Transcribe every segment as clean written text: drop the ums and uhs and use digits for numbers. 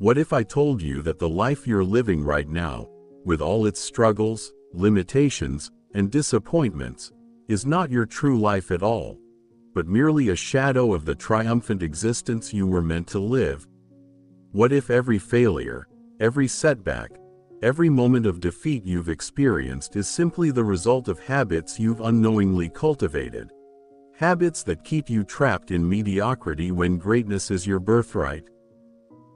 What if I told you that the life you're living right now, with all its struggles, limitations, and disappointments, is not your true life at all, but merely a shadow of the triumphant existence you were meant to live? What if every failure, every setback, every moment of defeat you've experienced is simply the result of habits you've unknowingly cultivated? Habits that keep you trapped in mediocrity when greatness is your birthright?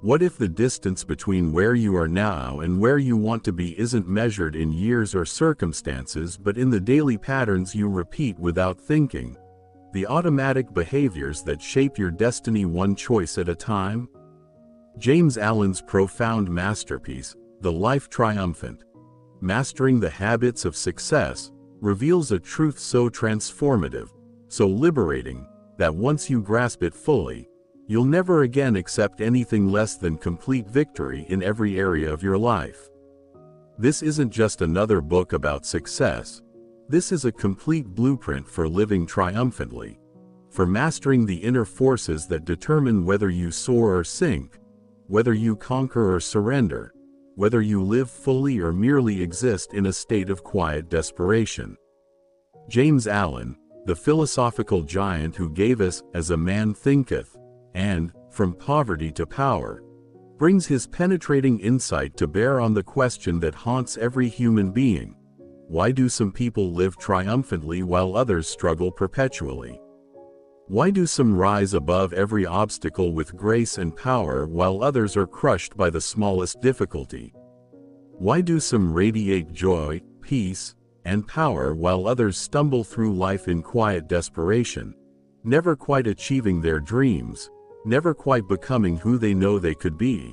What if the distance between where you are now and where you want to be isn't measured in years or circumstances but in the daily patterns you repeat without thinking, the automatic behaviors that shape your destiny one choice at a time? James Allen's profound masterpiece, The Life Triumphant, Mastering the Habits of Success, reveals a truth so transformative, so liberating, that once you grasp it fully, you'll never again accept anything less than complete victory in every area of your life. This isn't just another book about success. This is a complete blueprint for living triumphantly, for mastering the inner forces that determine whether you soar or sink, whether you conquer or surrender, whether you live fully or merely exist in a state of quiet desperation. James Allen, the philosophical giant who gave us As a Man Thinketh, and From Poverty to Power, brings his penetrating insight to bear on the question that haunts every human being: why do some people live triumphantly while others struggle perpetually? Why do some rise above every obstacle with grace and power while others are crushed by the smallest difficulty? Why do some radiate joy, peace, and power while others stumble through life in quiet desperation, never quite achieving their dreams, never quite becoming who they know they could be?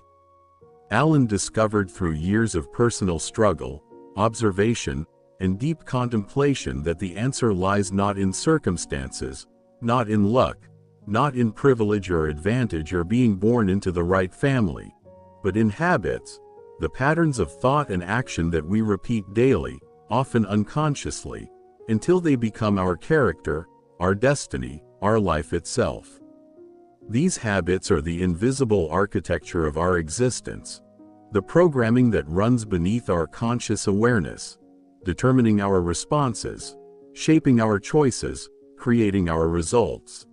Allen discovered through years of personal struggle, observation, and deep contemplation that the answer lies not in circumstances, not in luck, not in privilege or advantage or being born into the right family, but in habits, the patterns of thought and action that we repeat daily, often unconsciously, until they become our character, our destiny, our life itself. These habits are the invisible architecture of our existence, the programming that runs beneath our conscious awareness, determining our responses, shaping our choices, creating our results.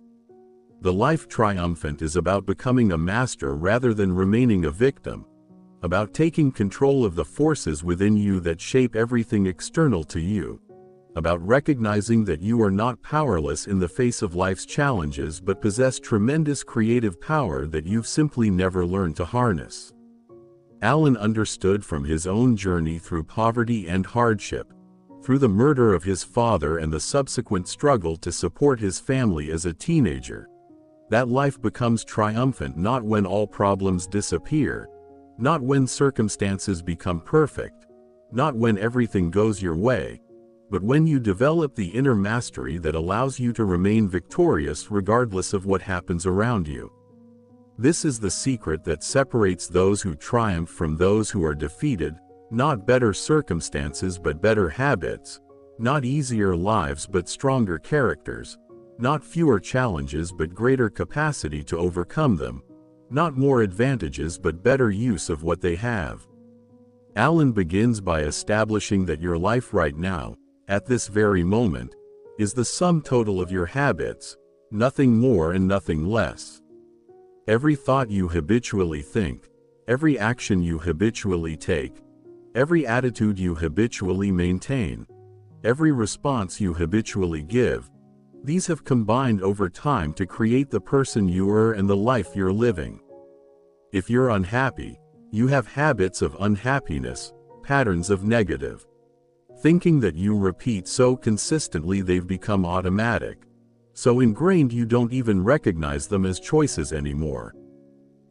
The Life Triumphant is about becoming a master rather than remaining a victim, about taking control of the forces within you that shape everything external to you, about recognizing that you are not powerless in the face of life's challenges but possess tremendous creative power that you've simply never learned to harness. Allen understood from his own journey through poverty and hardship, through the murder of his father and the subsequent struggle to support his family as a teenager, that life becomes triumphant not when all problems disappear, not when circumstances become perfect, not when everything goes your way, but when you develop the inner mastery that allows you to remain victorious regardless of what happens around you. This is the secret that separates those who triumph from those who are defeated: not better circumstances but better habits, not easier lives but stronger characters, not fewer challenges but greater capacity to overcome them, not more advantages but better use of what they have. Allen begins by establishing that your life right now, at this very moment, is the sum total of your habits, nothing more and nothing less. Every thought you habitually think, every action you habitually take, every attitude you habitually maintain, every response you habitually give, these have combined over time to create the person you are and the life you're living. If you're unhappy, you have habits of unhappiness, patterns of negative thinking that you repeat so consistently they've become automatic, so ingrained you don't even recognize them as choices anymore.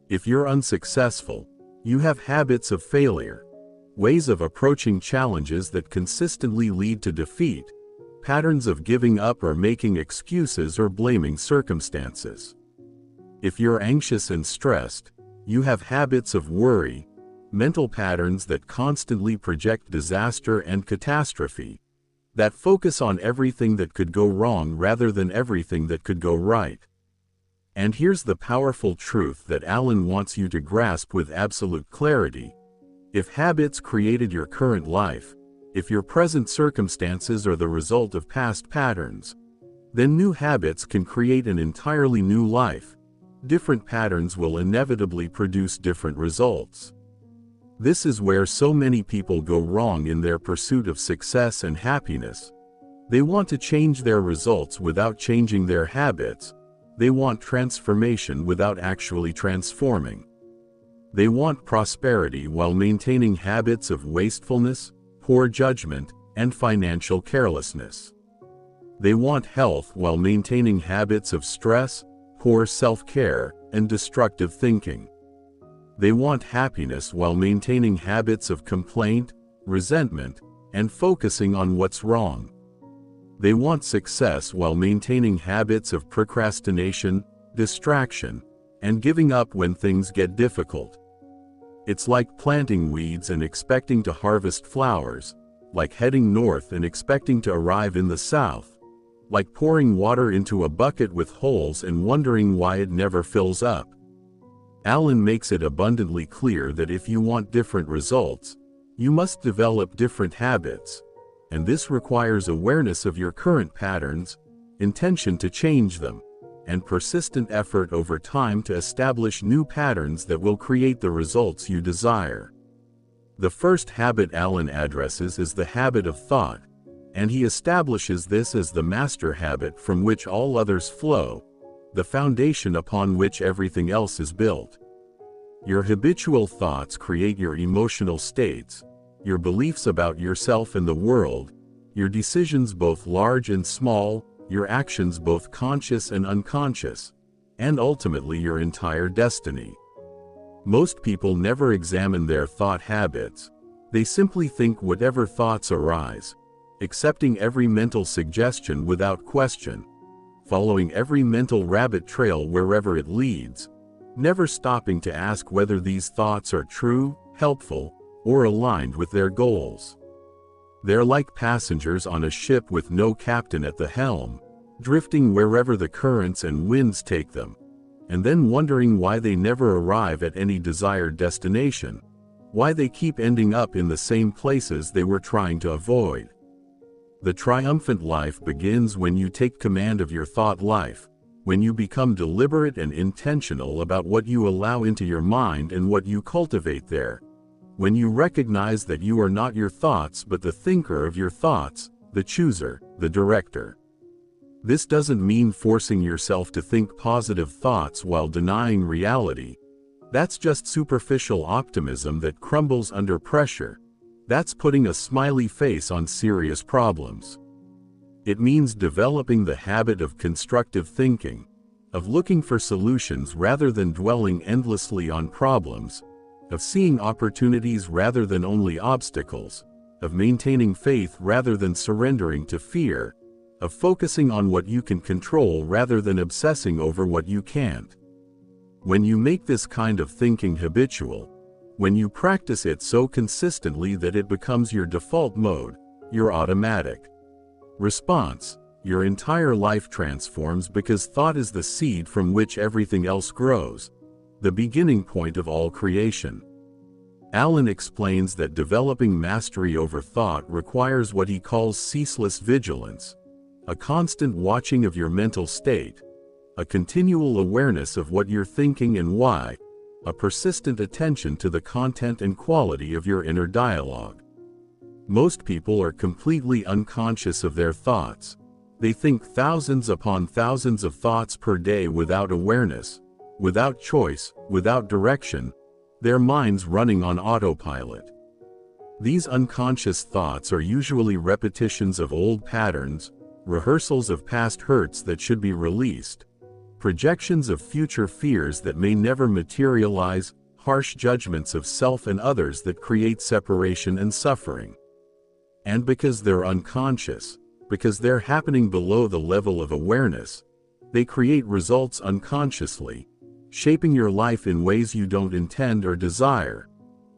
If you're unsuccessful, you have habits of failure, ways of approaching challenges that consistently lead to defeat, patterns of giving up or making excuses or blaming circumstances. If you're anxious and stressed, you have habits of worry, mental patterns that constantly project disaster and catastrophe, that focus on everything that could go wrong rather than everything that could go right. And here's the powerful truth that Alan wants you to grasp with absolute clarity. If habits created your current life, if your present circumstances are the result of past patterns, then new habits can create an entirely new life. Different patterns will inevitably produce different results. This is where so many people go wrong in their pursuit of success and happiness. They want to change their results without changing their habits. They want transformation without actually transforming. They want prosperity while maintaining habits of wastefulness, poor judgment, and financial carelessness. They want health while maintaining habits of stress, poor self-care, and destructive thinking. They want happiness while maintaining habits of complaint, resentment, and focusing on what's wrong. They want success while maintaining habits of procrastination, distraction, and giving up when things get difficult. It's like planting weeds and expecting to harvest flowers, like heading north and expecting to arrive in the south, like pouring water into a bucket with holes and wondering why it never fills up. Alan makes it abundantly clear that if you want different results, you must develop different habits, and this requires awareness of your current patterns, intention to change them, and persistent effort over time to establish new patterns that will create the results you desire. The first habit Alan addresses is the habit of thought, and he establishes this as the master habit from which all others flow, the foundation upon which everything else is built. Your habitual thoughts create your emotional states, your beliefs about yourself and the world, your decisions both large and small, your actions both conscious and unconscious, and ultimately your entire destiny. Most people never examine their thought habits. They simply think whatever thoughts arise, accepting every mental suggestion without question, following every mental rabbit trail wherever it leads, never stopping to ask whether these thoughts are true, helpful, or aligned with their goals. They're like passengers on a ship with no captain at the helm, drifting wherever the currents and winds take them, and then wondering why they never arrive at any desired destination, why they keep ending up in the same places they were trying to avoid. The triumphant life begins when you take command of your thought life, when you become deliberate and intentional about what you allow into your mind and what you cultivate there, when you recognize that you are not your thoughts but the thinker of your thoughts, the chooser, the director. This doesn't mean forcing yourself to think positive thoughts while denying reality. That's just superficial optimism that crumbles under pressure. That's putting a smiley face on serious problems. It means developing the habit of constructive thinking, of looking for solutions rather than dwelling endlessly on problems, of seeing opportunities rather than only obstacles, of maintaining faith rather than surrendering to fear, of focusing on what you can control rather than obsessing over what you can't. When you make this kind of thinking habitual, when you practice it so consistently that it becomes your default mode, your automatic response, your entire life transforms because thought is the seed from which everything else grows, the beginning point of all creation. Alan explains that developing mastery over thought requires what he calls ceaseless vigilance, a constant watching of your mental state, a continual awareness of what you're thinking and why, a persistent attention to the content and quality of your inner dialogue. Most people are completely unconscious of their thoughts. They think thousands upon thousands of thoughts per day without awareness, without choice, without direction, their minds running on autopilot. These unconscious thoughts are usually repetitions of old patterns, rehearsals of past hurts that should be released, projections of future fears that may never materialize, harsh judgments of self and others that create separation and suffering. And because they're unconscious, because they're happening below the level of awareness, they create results unconsciously, shaping your life in ways you don't intend or desire,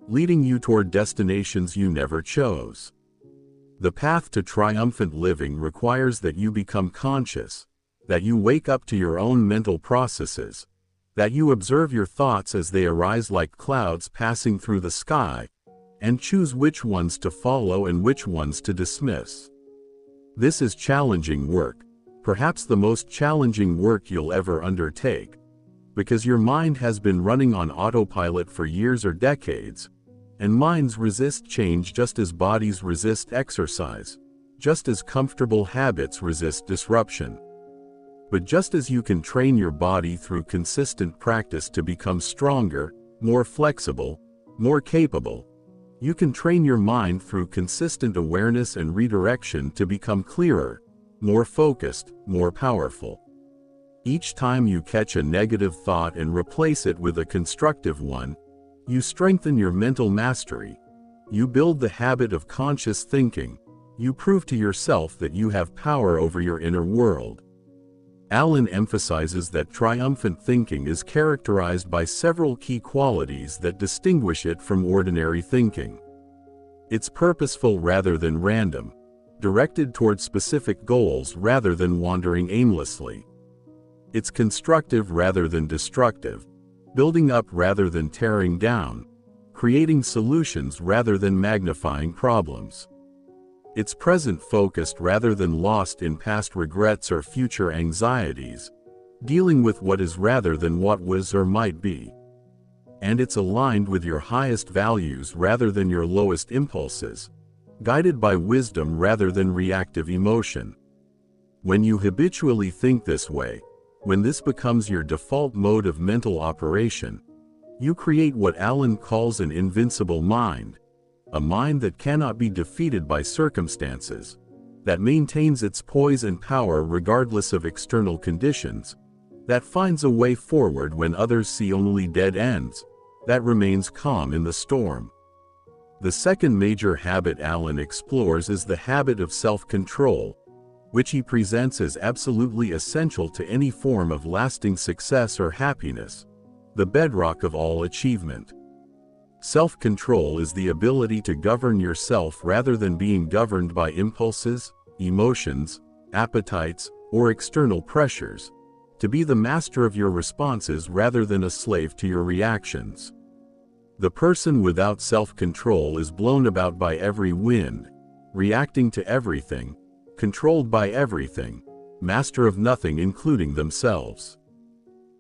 leading you toward destinations you never chose. The path to triumphant living requires that you become conscious, that you wake up to your own mental processes, that you observe your thoughts as they arise like clouds passing through the sky, and choose which ones to follow and which ones to dismiss. This is challenging work, perhaps the most challenging work you'll ever undertake, because your mind has been running on autopilot for years or decades, and minds resist change just as bodies resist exercise, just as comfortable habits resist disruption. But just as you can train your body through consistent practice to become stronger, more flexible, more capable, you can train your mind through consistent awareness and redirection to become clearer, more focused, more powerful. Each time you catch a negative thought and replace it with a constructive one, you strengthen your mental mastery. You build the habit of conscious thinking. You prove to yourself that you have power over your inner world. Allen emphasizes that triumphant thinking is characterized by several key qualities that distinguish it from ordinary thinking. It's purposeful rather than random, directed toward specific goals rather than wandering aimlessly. It's constructive rather than destructive, building up rather than tearing down, creating solutions rather than magnifying problems. It's present-focused rather than lost in past regrets or future anxieties, dealing with what is rather than what was or might be. And it's aligned with your highest values rather than your lowest impulses, guided by wisdom rather than reactive emotion. When you habitually think this way, when this becomes your default mode of mental operation, you create what Allen calls an invincible mind, a mind that cannot be defeated by circumstances, that maintains its poise and power regardless of external conditions, that finds a way forward when others see only dead ends, that remains calm in the storm. The second major habit Allen explores is the habit of self-control, which he presents as absolutely essential to any form of lasting success or happiness, the bedrock of all achievement. Self-control is the ability to govern yourself rather than being governed by impulses, emotions, appetites, or external pressures, to be the master of your responses rather than a slave to your reactions. The person without self-control is blown about by every wind, reacting to everything, controlled by everything, master of nothing including themselves.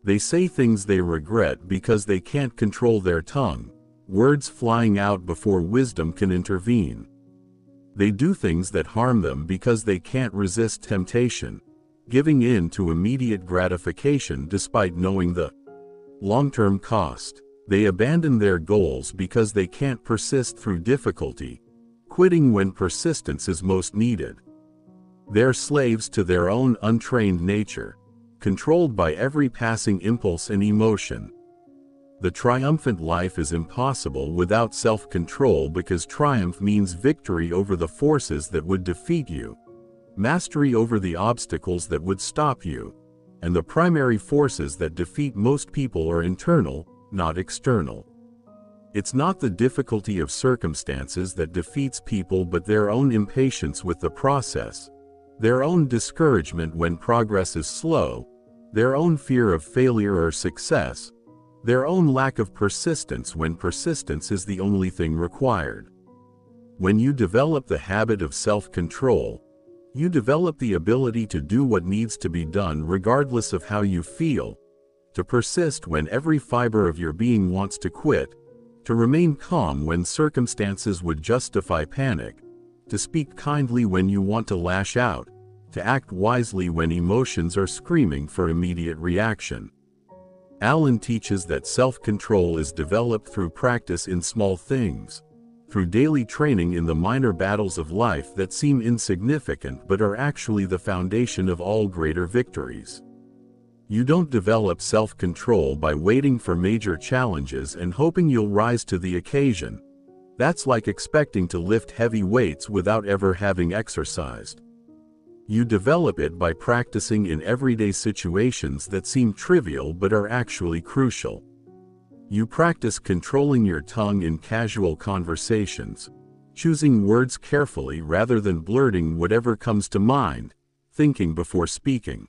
They say things they regret because they can't control their tongue, words flying out before wisdom can intervene. They do things that harm them because they can't resist temptation, giving in to immediate gratification despite knowing the long-term cost. They abandon their goals because they can't persist through difficulty, quitting when persistence is most needed. They're slaves to their own untrained nature, controlled by every passing impulse and emotion. The triumphant life is impossible without self-control because triumph means victory over the forces that would defeat you, mastery over the obstacles that would stop you, and the primary forces that defeat most people are internal, not external. It's not the difficulty of circumstances that defeats people but their own impatience with the process, their own discouragement when progress is slow, their own fear of failure or success, their own lack of persistence when persistence is the only thing required. When you develop the habit of self-control, you develop the ability to do what needs to be done regardless of how you feel, to persist when every fiber of your being wants to quit, to remain calm when circumstances would justify panic, to speak kindly when you want to lash out, to act wisely when emotions are screaming for immediate reaction. Allen teaches that self-control is developed through practice in small things, through daily training in the minor battles of life that seem insignificant but are actually the foundation of all greater victories. You don't develop self-control by waiting for major challenges and hoping you'll rise to the occasion. That's like expecting to lift heavy weights without ever having exercised. You develop it by practicing in everyday situations that seem trivial but are actually crucial. You practice controlling your tongue in casual conversations, choosing words carefully rather than blurting whatever comes to mind, thinking before speaking.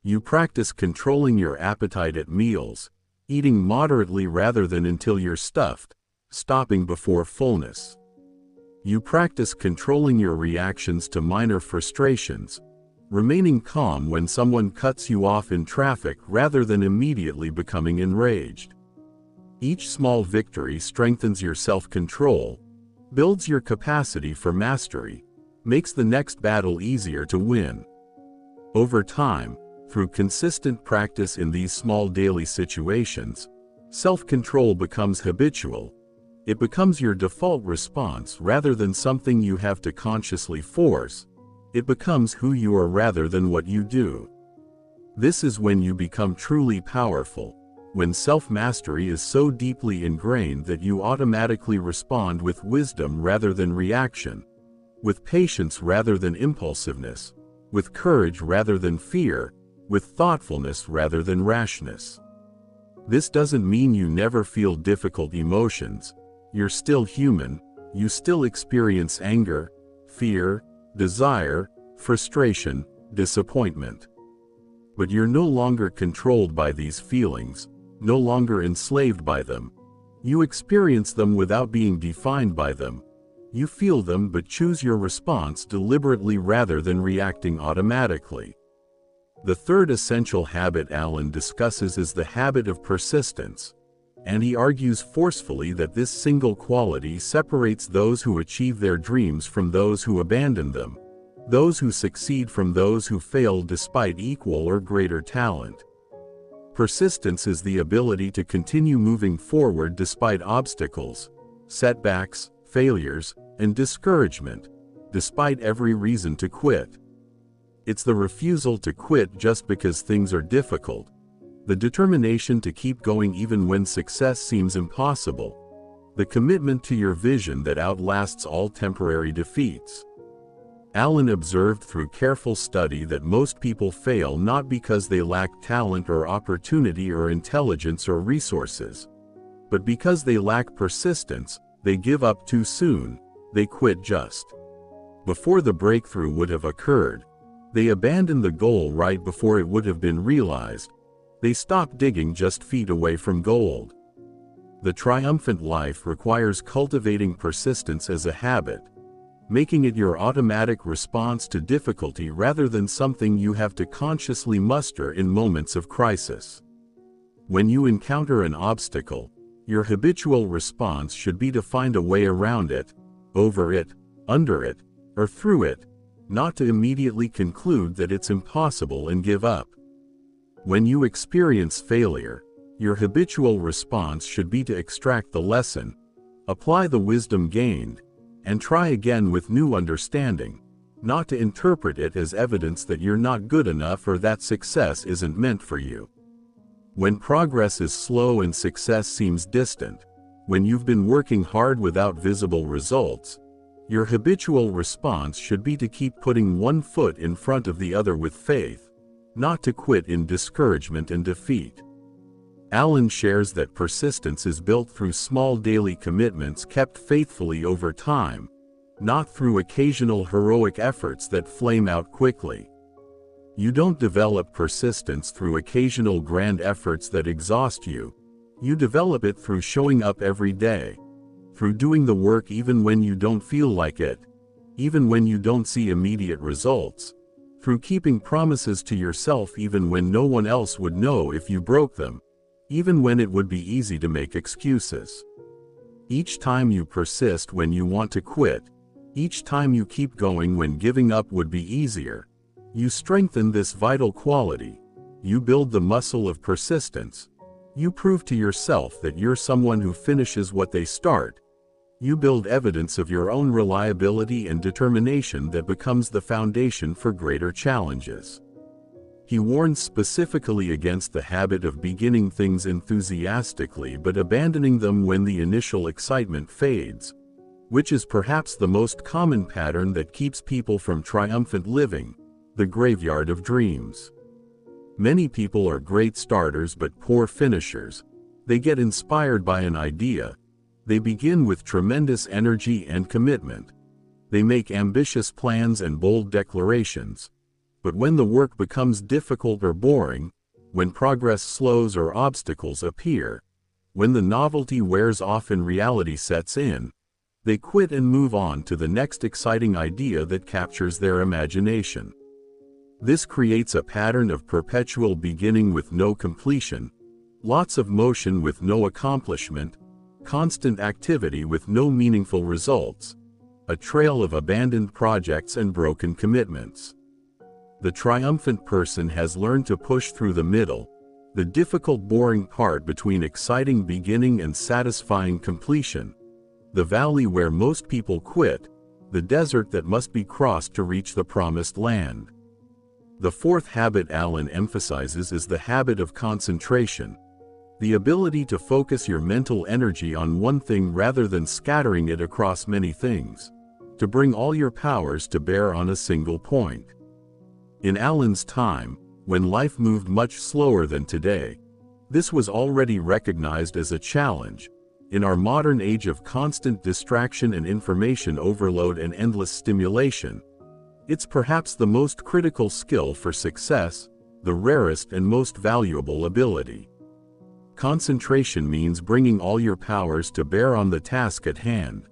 You practice controlling your appetite at meals, eating moderately rather than until you're stuffed, stopping before fullness. You practice controlling your reactions to minor frustrations, remaining calm when someone cuts you off in traffic rather than immediately becoming enraged. Each small victory strengthens your self-control, builds your capacity for mastery, makes the next battle easier to win. Over time, through consistent practice in these small daily situations, self-control becomes habitual. It becomes your default response rather than something you have to consciously force. It becomes who you are rather than what you do. This is when you become truly powerful, when self-mastery is so deeply ingrained that you automatically respond with wisdom rather than reaction, with patience rather than impulsiveness, with courage rather than fear, with thoughtfulness rather than rashness. This doesn't mean you never feel difficult emotions. You're still human, you still experience anger, fear, desire, frustration, disappointment. But you're no longer controlled by these feelings, no longer enslaved by them. You experience them without being defined by them. You feel them but choose your response deliberately rather than reacting automatically. The third essential habit Alan discusses is the habit of persistence, and he argues forcefully that this single quality separates those who achieve their dreams from those who abandon them, those who succeed from those who fail despite equal or greater talent. Persistence is the ability to continue moving forward despite obstacles, setbacks, failures, and discouragement, despite every reason to quit. It's the refusal to quit just because things are difficult, the determination to keep going even when success seems impossible, the commitment to your vision that outlasts all temporary defeats. Alan observed through careful study that most people fail not because they lack talent or opportunity or intelligence or resources, but because they lack persistence. They give up too soon, they quit just before the breakthrough would have occurred. They abandon the goal right before it would have been realized. They stop digging just feet away from gold. The triumphant life requires cultivating persistence as a habit, making it your automatic response to difficulty rather than something you have to consciously muster in moments of crisis. When you encounter an obstacle, your habitual response should be to find a way around it, over it, under it, or through it, not to immediately conclude that it's impossible and give up. When you experience failure, your habitual response should be to extract the lesson, apply the wisdom gained, and try again with new understanding, not to interpret it as evidence that you're not good enough or that success isn't meant for you. When progress is slow and success seems distant, when you've been working hard without visible results, your habitual response should be to keep putting one foot in front of the other with faith, not to quit in discouragement and defeat. Alan shares that persistence is built through small daily commitments kept faithfully over time, not through occasional heroic efforts that flame out quickly. You don't develop persistence through occasional grand efforts that exhaust you. You develop it through showing up every day, through doing the work even when you don't feel like it, even when you don't see immediate results, through keeping promises to yourself even when no one else would know if you broke them, even when it would be easy to make excuses. Each time you persist when you want to quit, each time you keep going when giving up would be easier, you strengthen this vital quality. You build the muscle of persistence. You prove to yourself that you're someone who finishes what they start. You build evidence of your own reliability and determination that becomes the foundation for greater challenges. He warns specifically against the habit of beginning things enthusiastically but abandoning them when the initial excitement fades, which is perhaps the most common pattern that keeps people from triumphant living, the graveyard of dreams. Many people are great starters but poor finishers. They get inspired by an idea. They begin with tremendous energy and commitment. They make ambitious plans and bold declarations. But when the work becomes difficult or boring, when progress slows or obstacles appear, when the novelty wears off and reality sets in, they quit and move on to the next exciting idea that captures their imagination. This creates a pattern of perpetual beginning with no completion, lots of motion with no accomplishment, constant activity with no meaningful results, a trail of abandoned projects and broken commitments. The triumphant person has learned to push through the middle, the difficult boring part between exciting beginning and satisfying completion, the valley where most people quit, the desert that must be crossed to reach the promised land. The fourth habit Alan emphasizes is the habit of concentration, the ability to focus your mental energy on one thing rather than scattering it across many things, to bring all your powers to bear on a single point. In Alan's time, when life moved much slower than today, this was already recognized as a challenge. In our modern age of constant distraction and information overload and endless stimulation, it's perhaps the most critical skill for success, the rarest and most valuable ability. Concentration means bringing all your powers to bear on the task at hand,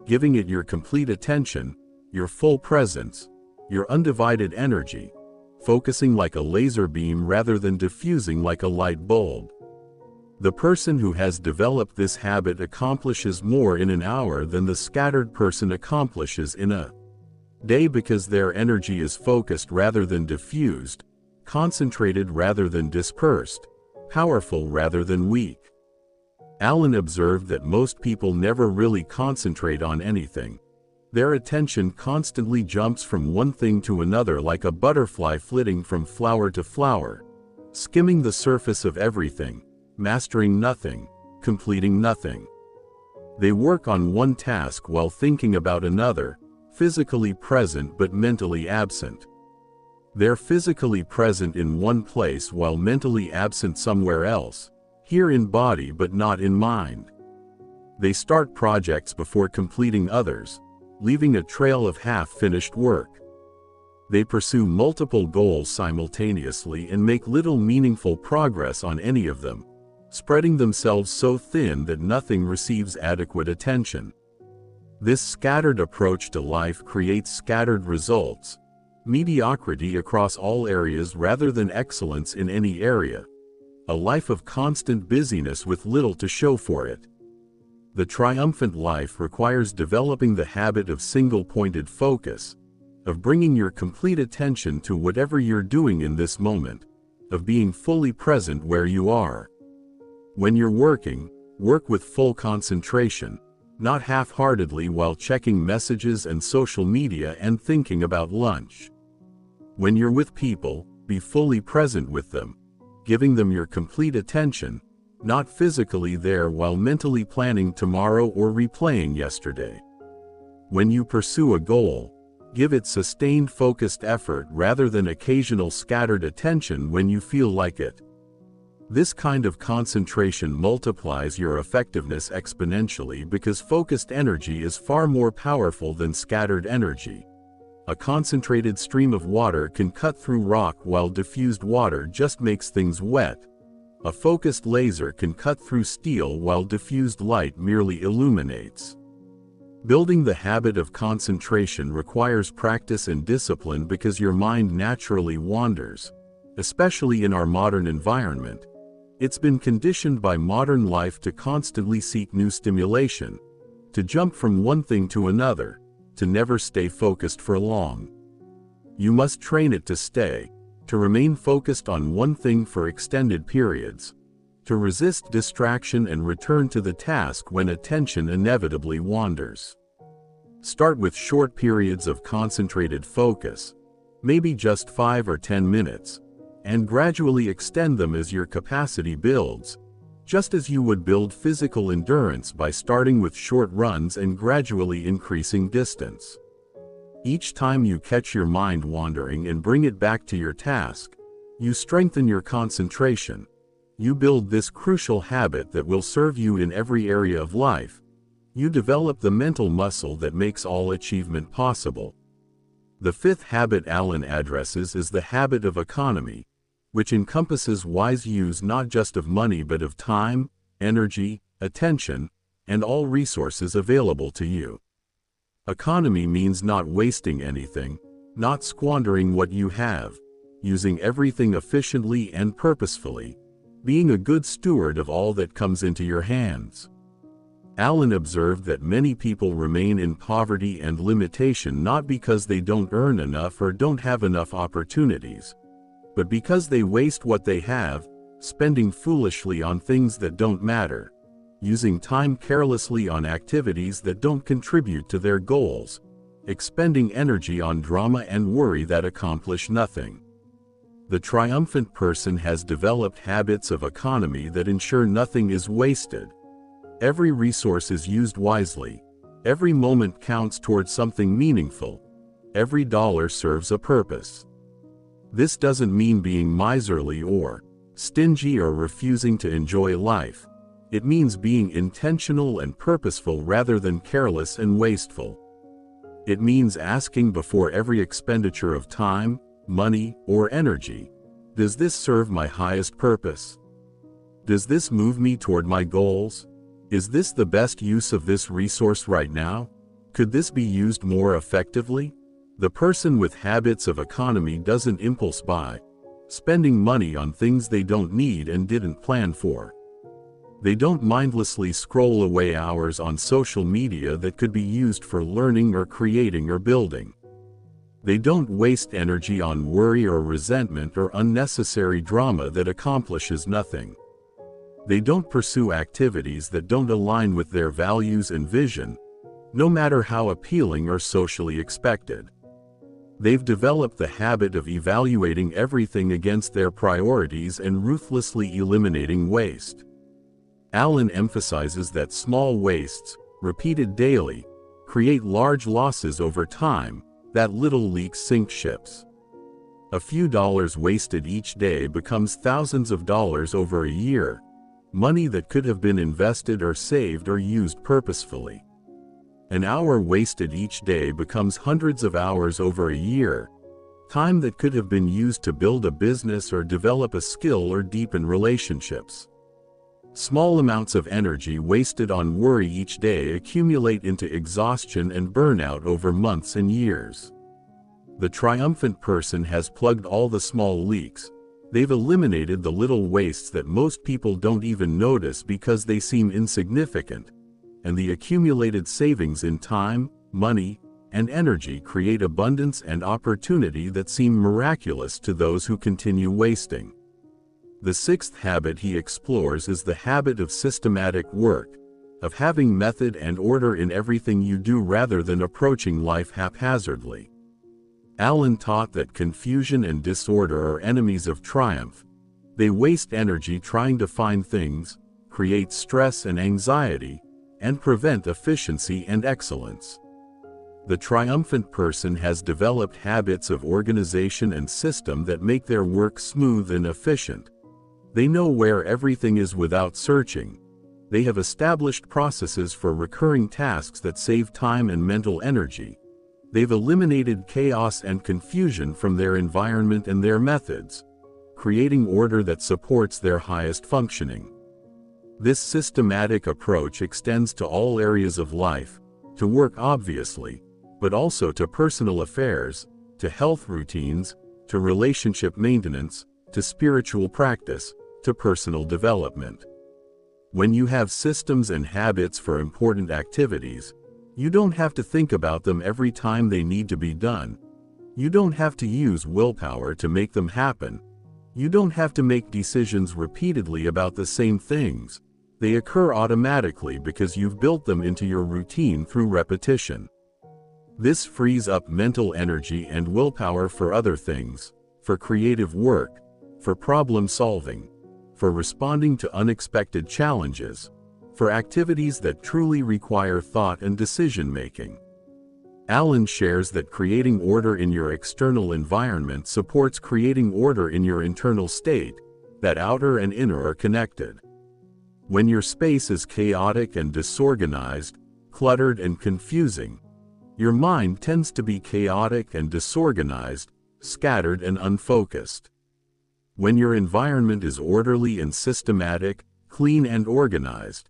giving it your complete attention, your full presence, your undivided energy, focusing like a laser beam rather than diffusing like a light bulb. The person who has developed this habit accomplishes more in an hour than the scattered person accomplishes in a day because their energy is focused rather than diffused, concentrated rather than dispersed, powerful rather than weak. Alan observed that most people never really concentrate on anything. Their attention constantly jumps from one thing to another like a butterfly flitting from flower to flower, skimming the surface of everything, mastering nothing, completing nothing. They work on one task while thinking about another, physically present but mentally absent. They're physically present in one place while mentally absent somewhere else, here in body but not in mind. They start projects before completing others, leaving a trail of half-finished work. They pursue multiple goals simultaneously and make little meaningful progress on any of them, spreading themselves so thin that nothing receives adequate attention. This scattered approach to life creates scattered results, mediocrity across all areas rather than excellence in any area, a life of constant busyness with little to show for it. The triumphant life requires developing the habit of single-pointed focus, of bringing your complete attention to whatever you're doing in this moment, of being fully present where you are. When you're working, work with full concentration, not half-heartedly while checking messages and social media and thinking about lunch. When you're with people, be fully present with them, giving them your complete attention, not physically there while mentally planning tomorrow or replaying yesterday. When you pursue a goal, give it sustained focused effort rather than occasional scattered attention when you feel like it. This kind of concentration multiplies your effectiveness exponentially because focused energy is far more powerful than scattered energy. A concentrated stream of water can cut through rock while diffused water just makes things wet. A focused laser can cut through steel while diffused light merely illuminates. Building the habit of concentration requires practice and discipline because your mind naturally wanders, especially in our modern environment. It's been conditioned by modern life to constantly seek new stimulation, to jump from one thing to another, to never stay focused for long. You must train it to stay, to remain focused on one thing for extended periods, to resist distraction and return to the task when attention inevitably wanders. Start with short periods of concentrated focus, maybe just 5 or 10 minutes, and gradually extend them as your capacity builds, just as you would build physical endurance by starting with short runs and gradually increasing distance. Each time you catch your mind wandering and bring it back to your task, you strengthen your concentration. You build this crucial habit that will serve you in every area of life. You develop the mental muscle that makes all achievement possible. The fifth habit Alan addresses is the habit of economy, which encompasses wise use not just of money but of time, energy, attention, and all resources available to you. Economy means not wasting anything, not squandering what you have, using everything efficiently and purposefully, being a good steward of all that comes into your hands. Alan observed that many people remain in poverty and limitation not because they don't earn enough or don't have enough opportunities, but because they waste what they have, spending foolishly on things that don't matter, using time carelessly on activities that don't contribute to their goals, expending energy on drama and worry that accomplish nothing. The triumphant person has developed habits of economy that ensure nothing is wasted. Every resource is used wisely. Every moment counts towards something meaningful. Every dollar serves a purpose. This doesn't mean being miserly or stingy or refusing to enjoy life. It means being intentional and purposeful rather than careless and wasteful. It means asking before every expenditure of time, money, or energy, does this serve my highest purpose? Does this move me toward my goals? Is this the best use of this resource right now? Could this be used more effectively? The person with habits of economy doesn't impulse buy, spending money on things they don't need and didn't plan for. They don't mindlessly scroll away hours on social media that could be used for learning or creating or building. They don't waste energy on worry or resentment or unnecessary drama that accomplishes nothing. They don't pursue activities that don't align with their values and vision, no matter how appealing or socially expected. They've developed the habit of evaluating everything against their priorities and ruthlessly eliminating waste. Alan emphasizes that small wastes, repeated daily, create large losses over time, that little leaks sink ships. A few dollars wasted each day becomes thousands of dollars over a year, money that could have been invested or saved or used purposefully. An hour wasted each day becomes hundreds of hours over a year, time that could have been used to build a business or develop a skill or deepen relationships. Small amounts of energy wasted on worry each day accumulate into exhaustion and burnout over months and years. The triumphant person has plugged all the small leaks. They've eliminated the little wastes that most people don't even notice because they seem insignificant, and the accumulated savings in time, money, and energy create abundance and opportunity that seem miraculous to those who continue wasting. The sixth habit he explores is the habit of systematic work, of having method and order in everything you do rather than approaching life haphazardly. Alan taught that confusion and disorder are enemies of triumph. They waste energy trying to find things, create stress and anxiety, and prevent efficiency and excellence. The triumphant person has developed habits of organization and system that make their work smooth and efficient. They know where everything is without searching. They have established processes for recurring tasks that save time and mental energy. They've eliminated chaos and confusion from their environment and their methods, creating order that supports their highest functioning. This systematic approach extends to all areas of life, to work obviously, but also to personal affairs, to health routines, to relationship maintenance, to spiritual practice, to personal development. When you have systems and habits for important activities, you don't have to think about them every time they need to be done. You don't have to use willpower to make them happen. You don't have to make decisions repeatedly about the same things. They occur automatically because you've built them into your routine through repetition. This frees up mental energy and willpower for other things, for creative work, for problem solving, for responding to unexpected challenges, for activities that truly require thought and decision-making. Alan shares that creating order in your external environment supports creating order in your internal state, that outer and inner are connected. When your space is chaotic and disorganized, cluttered and confusing, Your mind tends to be chaotic and disorganized, scattered and unfocused. When your environment is orderly and systematic, clean and organized,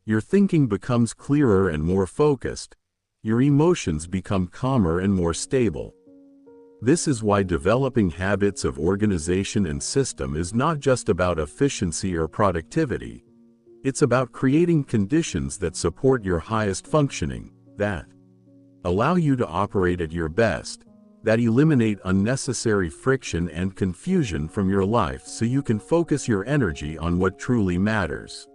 your thinking becomes clearer and more focused. Your emotions become calmer and more stable. This is why developing habits of organization and system is not just about efficiency or productivity. It's about creating conditions that support your highest functioning, that allow you to operate at your best, that eliminate unnecessary friction and confusion from your life so you can focus your energy on what truly matters.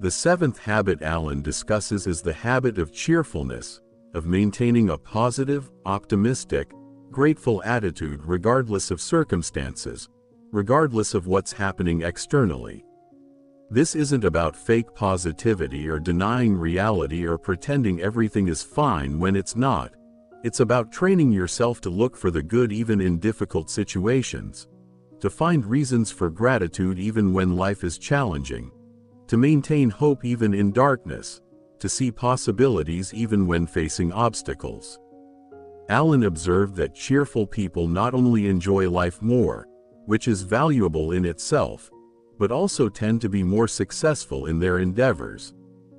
The seventh habit Alan discusses is the habit of cheerfulness, of maintaining a positive, optimistic, grateful attitude regardless of circumstances, regardless of what's happening externally. This isn't about fake positivity or denying reality or pretending everything is fine when it's not. It's about training yourself to look for the good even in difficult situations, to find reasons for gratitude even when life is challenging, to maintain hope even in darkness, to see possibilities even when facing obstacles. Alan observed that cheerful people not only enjoy life more, which is valuable in itself, but also tend to be more successful in their endeavors,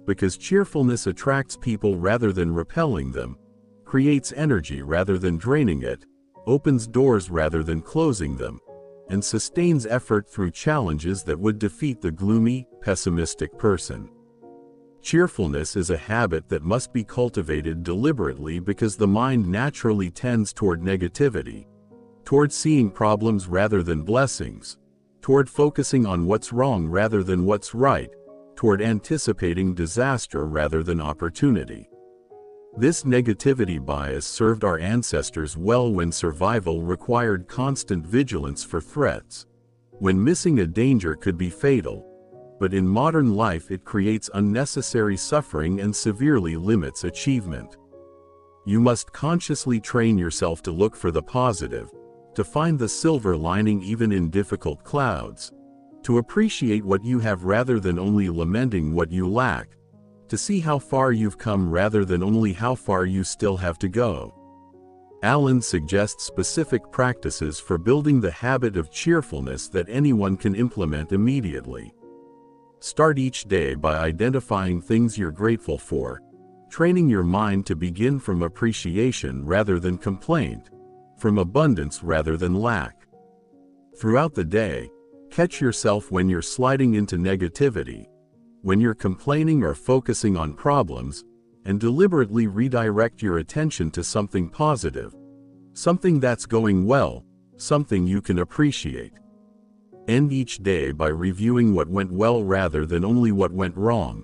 because cheerfulness attracts people rather than repelling them, creates energy rather than draining it, opens doors rather than closing them, and sustains effort through challenges that would defeat the gloomy, pessimistic person. Cheerfulness is a habit that must be cultivated deliberately because the mind naturally tends toward negativity, toward seeing problems rather than blessings, toward focusing on what's wrong rather than what's right, toward anticipating disaster rather than opportunity. This negativity bias served our ancestors well when survival required constant vigilance for threats, when missing a danger could be fatal. But in modern life it creates unnecessary suffering and severely limits achievement. You must consciously train yourself to look for the positive, to find the silver lining even in difficult clouds, to appreciate what you have rather than only lamenting what you lack, to see how far you've come rather than only how far you still have to go. Alan suggests specific practices for building the habit of cheerfulness that anyone can implement immediately. Start each day by identifying things you're grateful for, training your mind to begin from appreciation rather than complaint, from abundance rather than lack. Throughout the day, catch yourself when you're sliding into negativity, when you're complaining or focusing on problems, and deliberately redirect your attention to something positive, something that's going well, something you can appreciate. End each day by reviewing what went well rather than only what went wrong,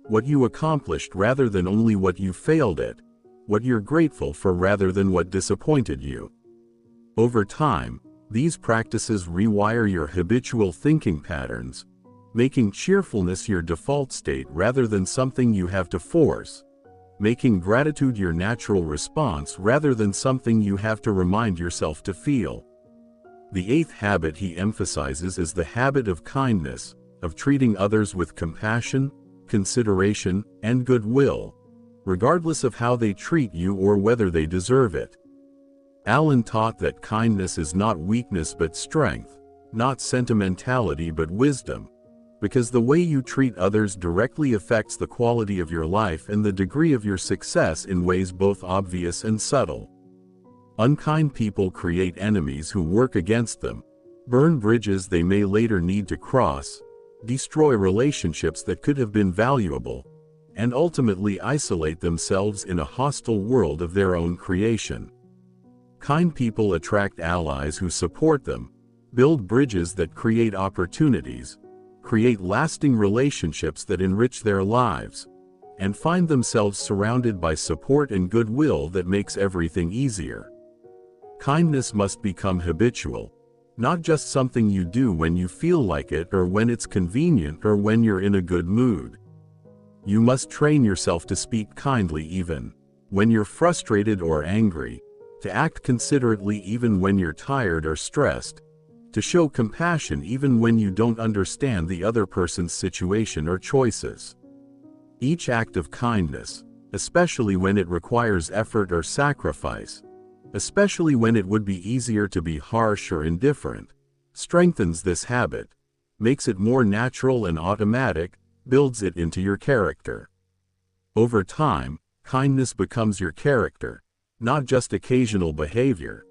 what you accomplished rather than only what you failed at, what you're grateful for rather than what disappointed you. Over time, these practices rewire your habitual thinking patterns, making cheerfulness your default state rather than something you have to force, making gratitude your natural response rather than something you have to remind yourself to feel. The eighth habit he emphasizes is the habit of kindness, of treating others with compassion, consideration, and goodwill, regardless of how they treat you or whether they deserve it. Alan taught that kindness is not weakness but strength, not sentimentality but wisdom, because the way you treat others directly affects the quality of your life and the degree of your success in ways both obvious and subtle. Unkind people create enemies who work against them, burn bridges they may later need to cross, destroy relationships that could have been valuable, and ultimately isolate themselves in a hostile world of their own creation. Kind people attract allies who support them, build bridges that create opportunities, create lasting relationships that enrich their lives, and find themselves surrounded by support and goodwill that makes everything easier. Kindness must become habitual, not just something you do when you feel like it or when it's convenient or when you're in a good mood. You must train yourself to speak kindly even when you're frustrated or angry, to act considerately even when you're tired or stressed, to show compassion even when you don't understand the other person's situation or choices. Each act of kindness, especially when it requires effort or sacrifice, especially when it would be easier to be harsh or indifferent, strengthens this habit, makes it more natural and automatic, builds it into your character. Over time, kindness becomes your character, not just occasional behavior,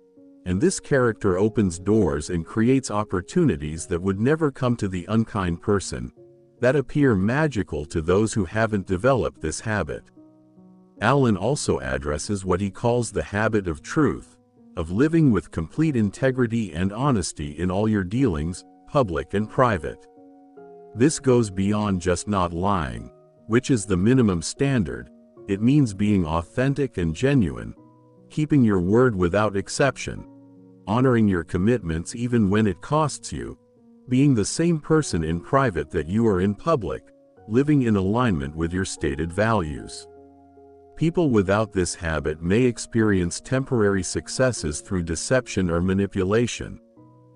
and this character opens doors and creates opportunities that would never come to the unkind person, that appear magical to those who haven't developed this habit. Alan also addresses what he calls the habit of truth, of living with complete integrity and honesty in all your dealings, public and private. This goes beyond just not lying, which is the minimum standard. It means being authentic and genuine, keeping your word without exception, honoring your commitments even when it costs you, being the same person in private that you are in public, living in alignment with your stated values. People without this habit may experience temporary successes through deception or manipulation,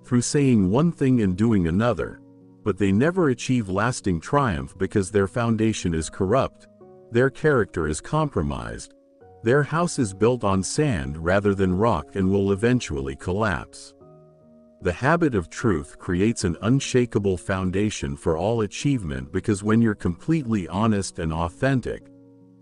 through saying one thing and doing another, but they never achieve lasting triumph because their foundation is corrupt, their character is compromised, their house is built on sand rather than rock and will eventually collapse. The habit of truth creates an unshakable foundation for all achievement because when you're completely honest and authentic,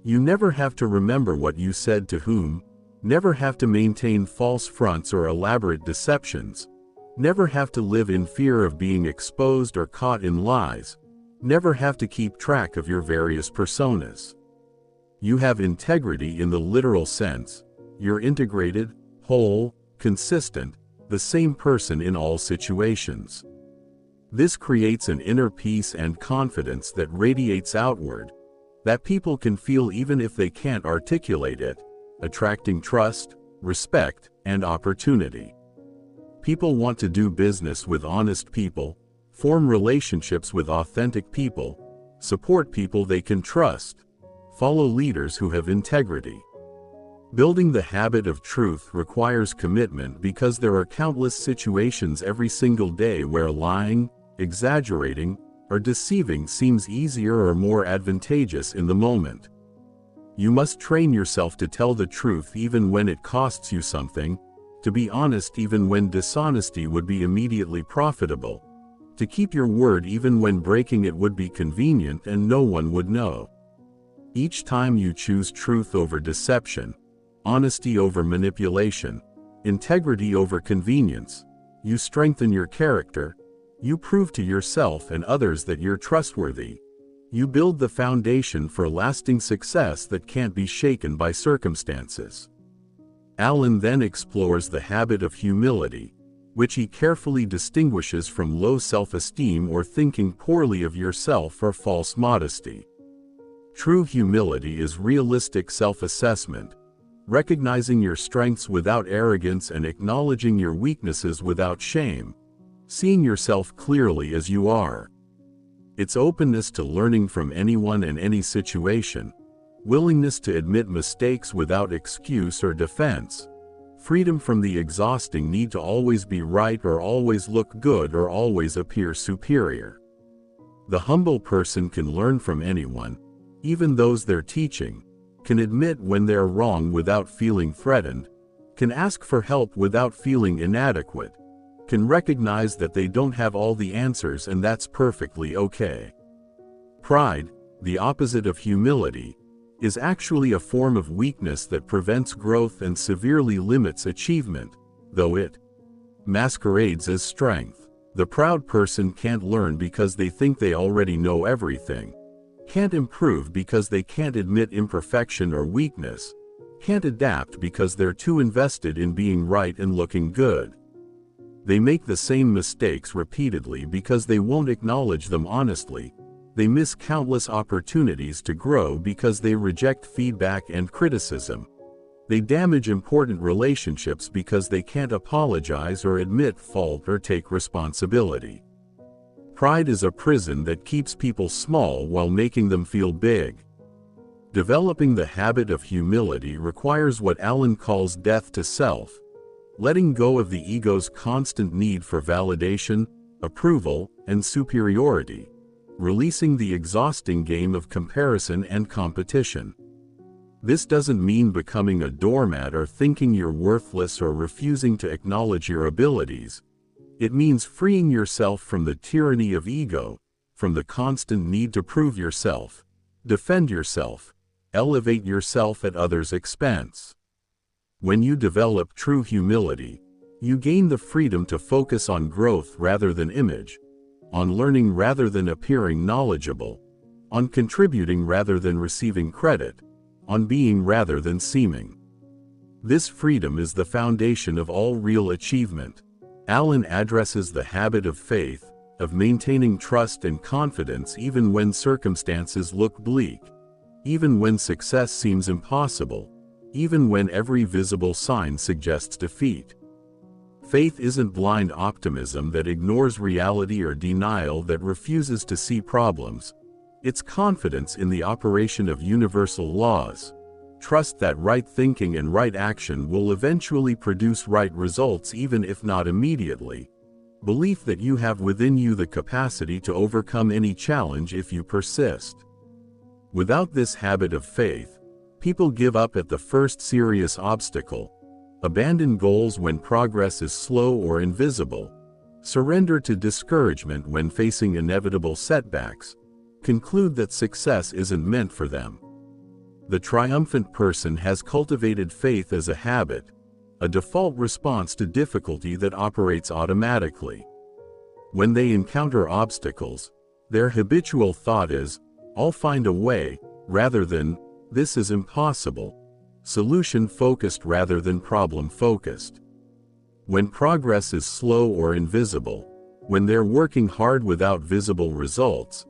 you never have to remember what you said to whom, never have to maintain false fronts or elaborate deceptions, never have to live in fear of being exposed or caught in lies, never have to keep track of your various personas. You have integrity in the literal sense. You're integrated, whole, consistent, the same person in all situations. This creates an inner peace and confidence that radiates outward, that people can feel even if they can't articulate it, attracting trust, respect, and opportunity. People want to do business with honest people, form relationships with authentic people, support people they can trust, follow leaders who have integrity. Building the habit of truth requires commitment because there are countless situations every single day where lying, exaggerating, or deceiving seems easier or more advantageous in the moment. You must train yourself to tell the truth even when it costs you something, to be honest even when dishonesty would be immediately profitable, to keep your word even when breaking it would be convenient and no one would know. Each time you choose truth over deception, honesty over manipulation, integrity over convenience, you strengthen your character, you prove to yourself and others that you're trustworthy. You build the foundation for lasting success that can't be shaken by circumstances. Alan then explores the habit of humility, which he carefully distinguishes from low self-esteem or thinking poorly of yourself or false modesty. True humility is realistic self-assessment, recognizing your strengths without arrogance and acknowledging your weaknesses without shame, seeing yourself clearly as you are. It's openness to learning from anyone and any situation, willingness to admit mistakes without excuse or defense, freedom from the exhausting need to always be right or always look good or always appear superior. The humble person can learn from anyone, even those they're teaching, can admit when they're wrong without feeling threatened, can ask for help without feeling inadequate, can recognize that they don't have all the answers and that's perfectly okay. Pride, the opposite of humility, is actually a form of weakness that prevents growth and severely limits achievement, though it masquerades as strength. The proud person can't learn because they think they already know everything, can't improve because they can't admit imperfection or weakness, can't adapt because they're too invested in being right and looking good. They make the same mistakes repeatedly because they won't acknowledge them honestly. They miss countless opportunities to grow because they reject feedback and criticism. They damage important relationships because they can't apologize or admit fault or take responsibility. Pride is a prison that keeps people small while making them feel big. Developing the habit of humility requires what Alan calls death to self, letting go of the ego's constant need for validation, approval, and superiority, releasing the exhausting game of comparison and competition. This doesn't mean becoming a doormat or thinking you're worthless or refusing to acknowledge your abilities. It means freeing yourself from the tyranny of ego, from the constant need to prove yourself, defend yourself, elevate yourself at others' expense. When you develop true humility, you gain the freedom to focus on growth rather than image, on learning rather than appearing knowledgeable, on contributing rather than receiving credit, on being rather than seeming. This freedom is the foundation of all real achievement. Alan addresses the habit of faith, of maintaining trust and confidence even when circumstances look bleak, even when success seems impossible, even when every visible sign suggests defeat. Faith isn't blind optimism that ignores reality or denial that refuses to see problems. It's confidence in the operation of universal laws. Trust that right thinking and right action will eventually produce right results even if not immediately. Belief that you have within you the capacity to overcome any challenge if you persist. Without this habit of faith, people give up at the first serious obstacle, abandon goals when progress is slow or invisible, surrender to discouragement when facing inevitable setbacks, conclude that success isn't meant for them. The triumphant person has cultivated faith as a habit, a default response to difficulty that operates automatically. When they encounter obstacles, their habitual thought is, "I'll find a way," rather than, "This is impossible," solution-focused rather than problem-focused. When progress is slow or invisible, when they're working hard without visible results,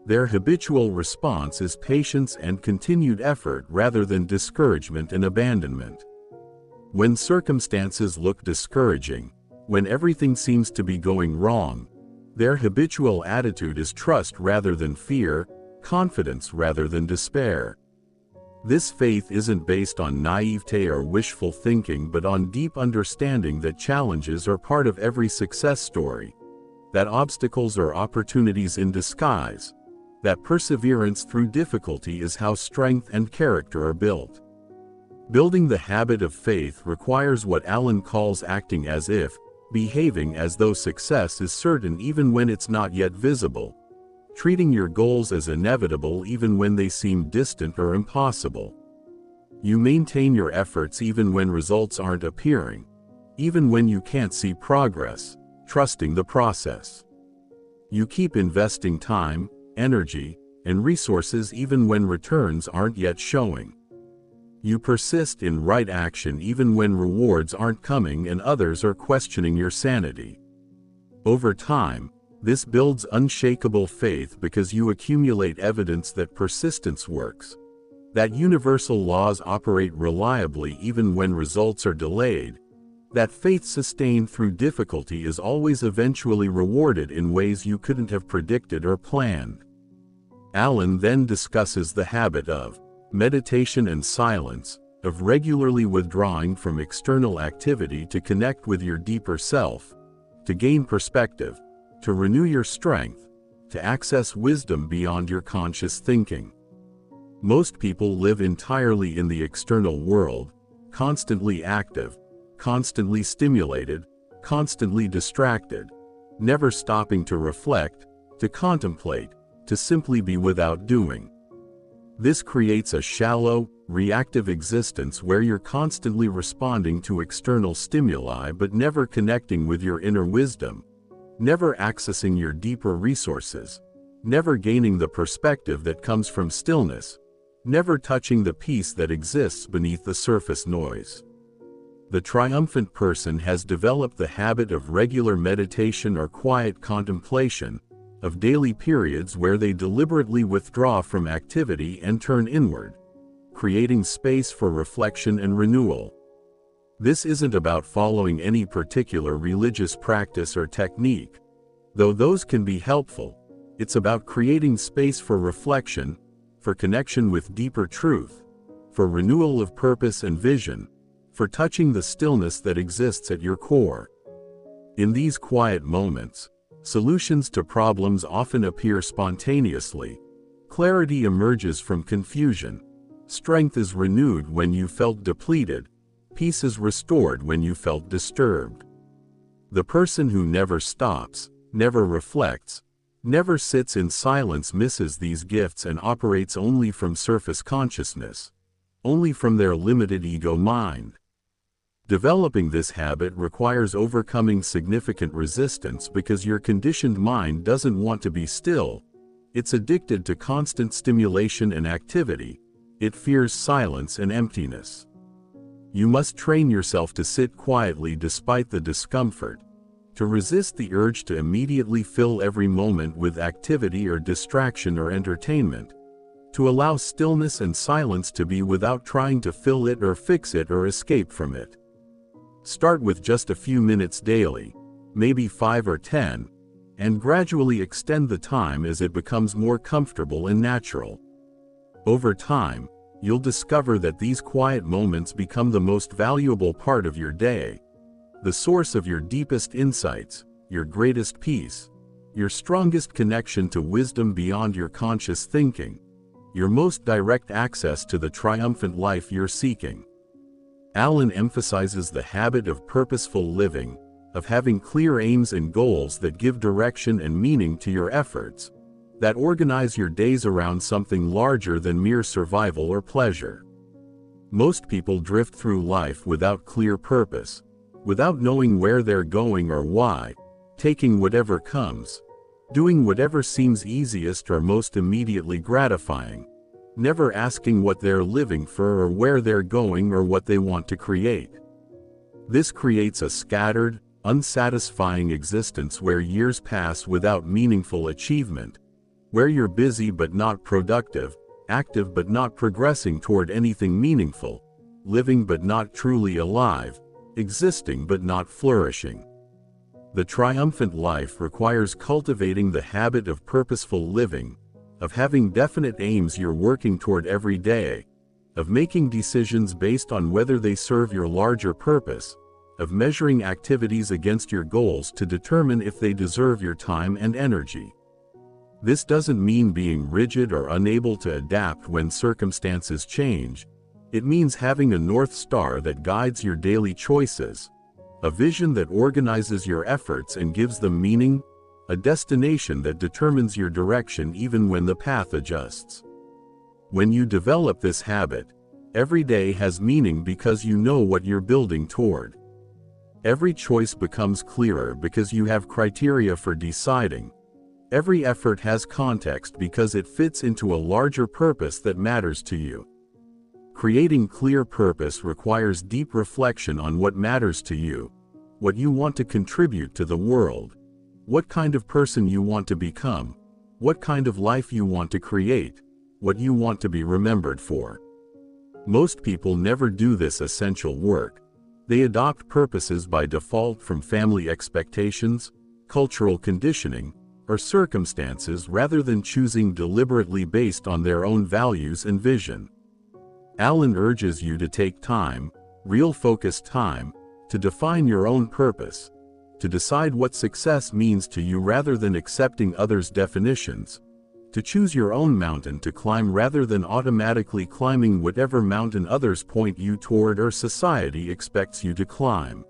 their habitual response is patience and continued effort rather than discouragement and abandonment. When circumstances look discouraging, when everything seems to be going wrong, their habitual attitude is trust rather than fear, confidence rather than despair. This faith isn't based on naivete or wishful thinking but on deep understanding that challenges are part of every success story, that obstacles are opportunities in disguise, that perseverance through difficulty is how strength and character are built. Building the habit of faith requires what Alan calls acting as if, behaving as though success is certain even when it's not yet visible, treating your goals as inevitable even when they seem distant or impossible. You maintain your efforts even when results aren't appearing, even when you can't see progress, trusting the process. You keep investing time, energy, and resources even when returns aren't yet showing. You persist in right action even when rewards aren't coming and others are questioning your sanity. Over time, this builds unshakable faith because you accumulate evidence that persistence works, that universal laws operate reliably even when results are delayed, that faith sustained through difficulty is always eventually rewarded in ways you couldn't have predicted or planned. Alan then discusses the habit of meditation and silence, of regularly withdrawing from external activity to connect with your deeper self, to gain perspective, to renew your strength, to access wisdom beyond your conscious thinking. Most people live entirely in the external world, constantly active, constantly stimulated, constantly distracted, never stopping to reflect, to contemplate, to simply be without doing. This creates a shallow, reactive existence where you're constantly responding to external stimuli but never connecting with your inner wisdom, never accessing your deeper resources, never gaining the perspective that comes from stillness, never touching the peace that exists beneath the surface noise. The triumphant person has developed the habit of regular meditation or quiet contemplation, of daily periods where they deliberately withdraw from activity and turn inward, creating space for reflection and renewal. This isn't about following any particular religious practice or technique, though those can be helpful. It's about creating space for reflection, for connection with deeper truth, for renewal of purpose and vision, for touching the stillness that exists at your core. In these quiet moments, solutions to problems often appear spontaneously. Clarity emerges from confusion. Strength is renewed when you felt depleted. Peace is restored when you felt disturbed. The person who never stops, never reflects, never sits in silence misses these gifts and operates only from surface consciousness, only from their limited ego mind. Developing this habit requires overcoming significant resistance because your conditioned mind doesn't want to be still. It's addicted to constant stimulation and activity. It fears silence and emptiness. You must train yourself to sit quietly despite the discomfort, to resist the urge to immediately fill every moment with activity or distraction or entertainment, to allow stillness and silence to be without trying to fill it or fix it or escape from it. Start with just a few minutes daily, maybe 5 or 10, and gradually extend the time as it becomes more comfortable and natural. Over time, you'll discover that these quiet moments become the most valuable part of your day, the source of your deepest insights, your greatest peace, your strongest connection to wisdom beyond your conscious thinking, your most direct access to the triumphant life you're seeking. Alan emphasizes the habit of purposeful living, of having clear aims and goals that give direction and meaning to your efforts, that organize your days around something larger than mere survival or pleasure. Most people drift through life without clear purpose, without knowing where they're going or why, taking whatever comes, doing whatever seems easiest or most immediately gratifying, never asking what they're living for or where they're going or what they want to create. This creates a scattered, unsatisfying existence where years pass without meaningful achievement, where you're busy but not productive, active but not progressing toward anything meaningful, living but not truly alive, existing but not flourishing. The triumphant life requires cultivating the habit of purposeful living, of having definite aims you're working toward every day, of making decisions based on whether they serve your larger purpose, of measuring activities against your goals to determine if they deserve your time and energy. This doesn't mean being rigid or unable to adapt when circumstances change. It means having a North Star that guides your daily choices, a vision that organizes your efforts and gives them meaning, a destination that determines your direction even when the path adjusts. When you develop this habit, every day has meaning because you know what you're building toward. Every choice becomes clearer because you have criteria for deciding. Every effort has context because it fits into a larger purpose that matters to you. Creating clear purpose requires deep reflection on what matters to you, what you want to contribute to the world, what kind of person you want to become, what kind of life you want to create, what you want to be remembered for. Most people never do this essential work. They adopt purposes by default from family expectations, cultural conditioning, or circumstances rather than choosing deliberately based on their own values and vision. Alan urges you to take time, real focused time, to define your own purpose, to decide what success means to you rather than accepting others' definitions, to choose your own mountain to climb rather than automatically climbing whatever mountain others point you toward or society expects you to climb.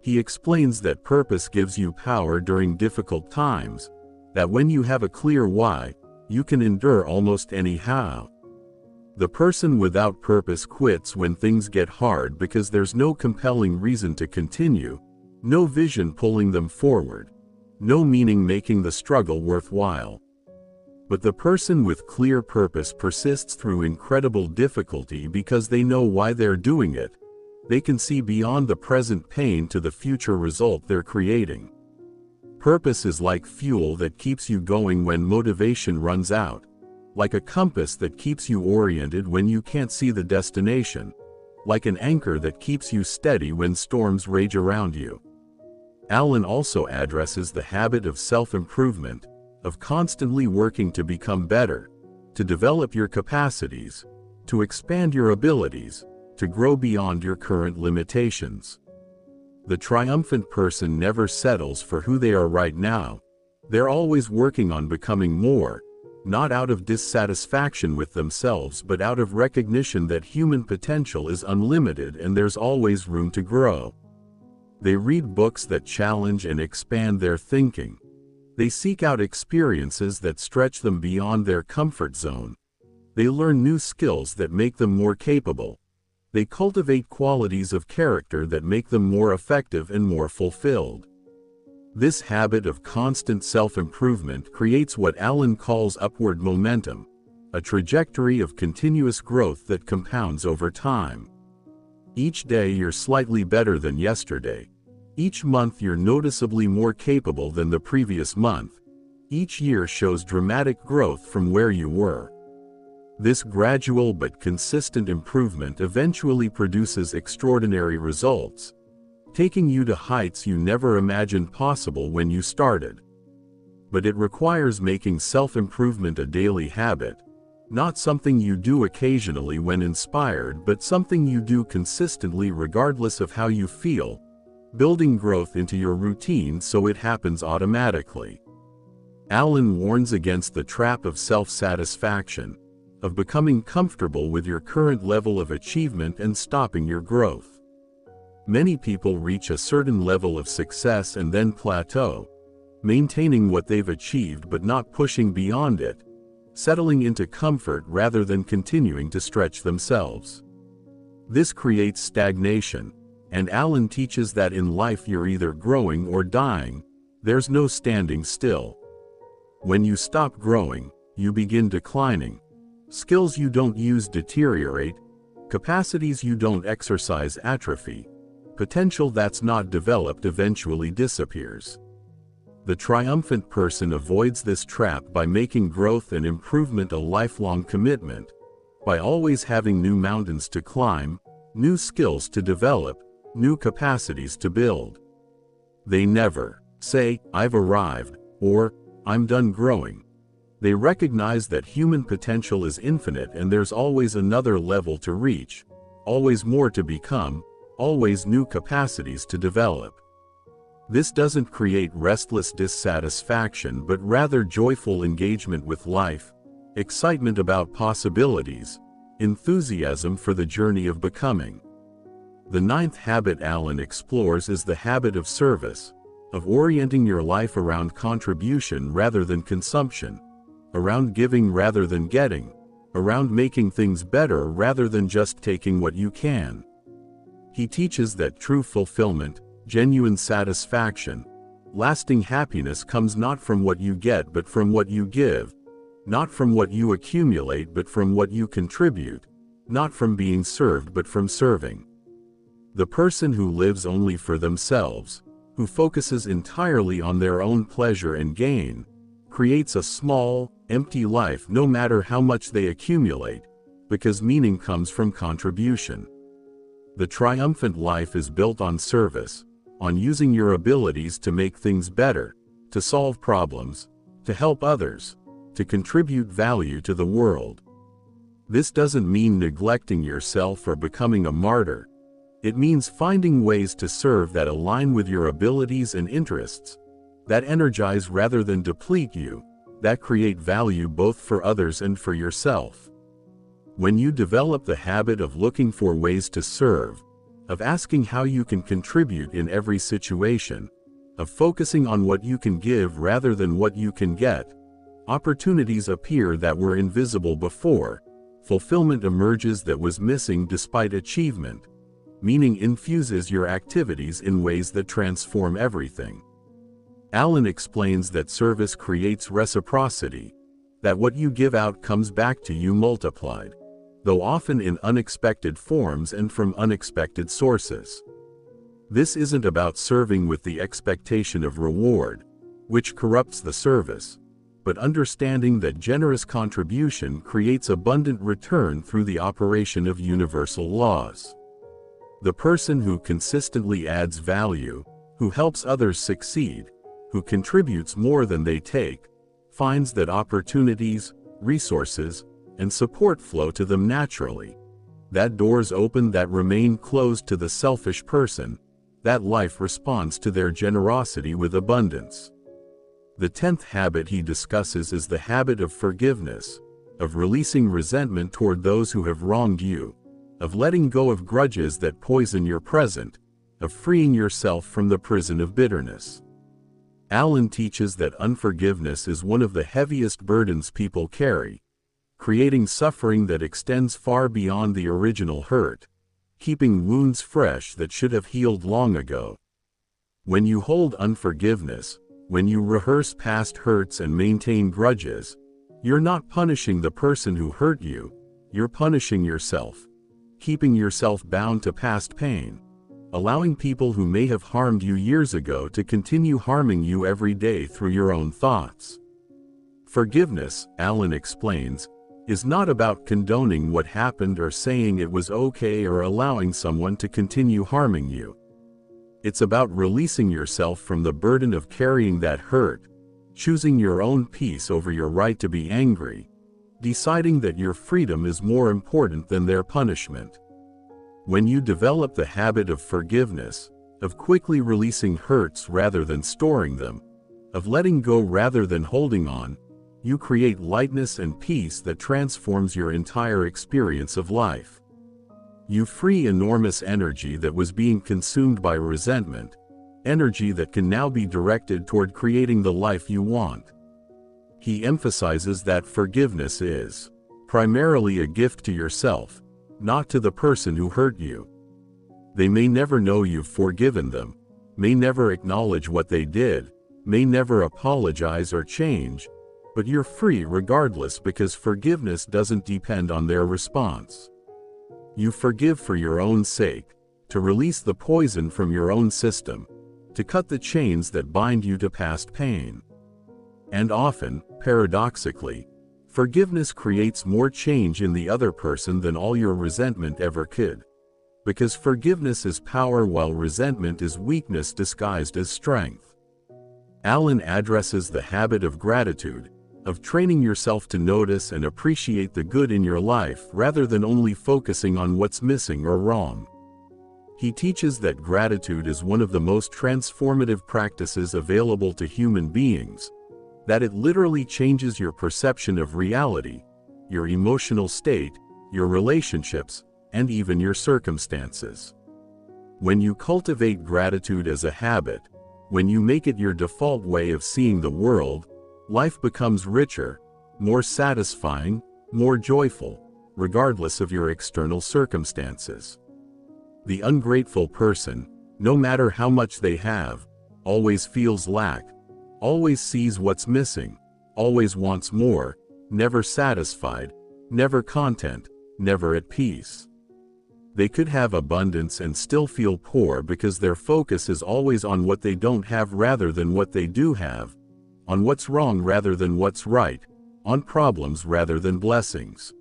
He explains that purpose gives you power during difficult times, that when you have a clear why, you can endure almost any how. The person without purpose quits when things get hard because there's no compelling reason to continue, no vision pulling them forward, no meaning making the struggle worthwhile. But the person with clear purpose persists through incredible difficulty because they know why they're doing it. They can see beyond the present pain to the future result they're creating. Purpose is like fuel that keeps you going when motivation runs out, like a compass that keeps you oriented when you can't see the destination, like an anchor that keeps you steady when storms rage around you. Alan also addresses the habit of self-improvement, of constantly working to become better, to develop your capacities, to expand your abilities, to grow beyond your current limitations. The triumphant person never settles for who they are right now. They're always working on becoming more, not out of dissatisfaction with themselves but out of recognition that human potential is unlimited and there's always room to grow. They read books that challenge and expand their thinking. They seek out experiences that stretch them beyond their comfort zone. They learn new skills that make them more capable. They cultivate qualities of character that make them more effective and more fulfilled. This habit of constant self-improvement creates what Alan calls upward momentum, a trajectory of continuous growth that compounds over time. Each day you're slightly better than yesterday. Each month you're noticeably more capable than the previous month. Each year shows dramatic growth from where you were. This gradual but consistent improvement eventually produces extraordinary results, taking you to heights you never imagined possible when you started. But it requires making self-improvement a daily habit, not something you do occasionally when inspired, but something you do consistently regardless of how you feel, building growth into your routine so it happens automatically. Alan warns against the trap of self-satisfaction, of becoming comfortable with your current level of achievement and stopping your growth. Many people reach a certain level of success and then plateau, maintaining what they've achieved but not pushing beyond it, settling into comfort rather than continuing to stretch themselves. This creates stagnation, and Alan teaches that in life you're either growing or dying. There's no standing still. When you stop growing, you begin declining. Skills you don't use deteriorate, capacities you don't exercise atrophy, potential that's not developed eventually disappears. The triumphant person avoids this trap by making growth and improvement a lifelong commitment, by always having new mountains to climb, new skills to develop, new capacities to build. They never say, "I've arrived," or "I'm done growing." They recognize that human potential is infinite and there's always another level to reach, always more to become, always new capacities to develop. This doesn't create restless dissatisfaction but rather joyful engagement with life, excitement about possibilities, enthusiasm for the journey of becoming. The ninth habit Alan explores is the habit of service, of orienting your life around contribution rather than consumption, around giving rather than getting, around making things better rather than just taking what you can. He teaches that true fulfillment, genuine satisfaction, lasting happiness comes not from what you get but from what you give, not from what you accumulate but from what you contribute, not from being served but from serving. The person who lives only for themselves, who focuses entirely on their own pleasure and gain, creates a small, empty life no matter how much they accumulate, because meaning comes from contribution. The triumphant life is built on service, on using your abilities to make things better, to solve problems, to help others, to contribute value to the world. This doesn't mean neglecting yourself or becoming a martyr. It means finding ways to serve that align with your abilities and interests, that energize rather than deplete you, that create value both for others and for yourself. When you develop the habit of looking for ways to serve, of asking how you can contribute in every situation, of focusing on what you can give rather than what you can get, opportunities appear that were invisible before, fulfillment emerges that was missing despite achievement, meaning infuses your activities in ways that transform everything. Alan explains that service creates reciprocity, that what you give out comes back to you multiplied, though often in unexpected forms and from unexpected sources. This isn't about serving with the expectation of reward, which corrupts the service, but understanding that generous contribution creates abundant return through the operation of universal laws. The person who consistently adds value, who helps others succeed, who contributes more than they take, finds that opportunities, resources, and support flow to them naturally, that doors open that remain closed to the selfish person, that life responds to their generosity with abundance. The 10th habit he discusses is the habit of forgiveness, of releasing resentment toward those who have wronged you, of letting go of grudges that poison your present, of freeing yourself from the prison of bitterness. Alan teaches that unforgiveness is one of the heaviest burdens people carry, creating suffering that extends far beyond the original hurt, keeping wounds fresh that should have healed long ago. When you hold unforgiveness, when you rehearse past hurts and maintain grudges, you're not punishing the person who hurt you, you're punishing yourself, keeping yourself bound to past pain, allowing people who may have harmed you years ago to continue harming you every day through your own thoughts. Forgiveness, Alan explains, is not about condoning what happened or saying it was okay or allowing someone to continue harming you. It's about releasing yourself from the burden of carrying that hurt, choosing your own peace over your right to be angry, deciding that your freedom is more important than their punishment. When you develop the habit of forgiveness, of quickly releasing hurts rather than storing them, of letting go rather than holding on, you create lightness and peace that transforms your entire experience of life. You free enormous energy that was being consumed by resentment, energy that can now be directed toward creating the life you want. He emphasizes that forgiveness is primarily a gift to yourself, not to the person who hurt you. They may never know you've forgiven them, may never acknowledge what they did, may never apologize or change, but you're free regardless because forgiveness doesn't depend on their response. You forgive for your own sake, to release the poison from your own system, to cut the chains that bind you to past pain. And often, paradoxically, forgiveness creates more change in the other person than all your resentment ever could. Because forgiveness is power while resentment is weakness disguised as strength. Alan addresses the habit of gratitude, of training yourself to notice and appreciate the good in your life rather than only focusing on what's missing or wrong. He teaches that gratitude is one of the most transformative practices available to human beings, that it literally changes your perception of reality, your emotional state, your relationships, and even your circumstances. When you cultivate gratitude as a habit, when you make it your default way of seeing the world, life becomes richer, more satisfying, more joyful, regardless of your external circumstances. The ungrateful person, no matter how much they have, always feels lack, always sees what's missing, always wants more, never satisfied, never content, never at peace. They could have abundance and still feel poor because their focus is always on what they don't have rather than what they do have, on what's wrong rather than what's right, on problems rather than blessings.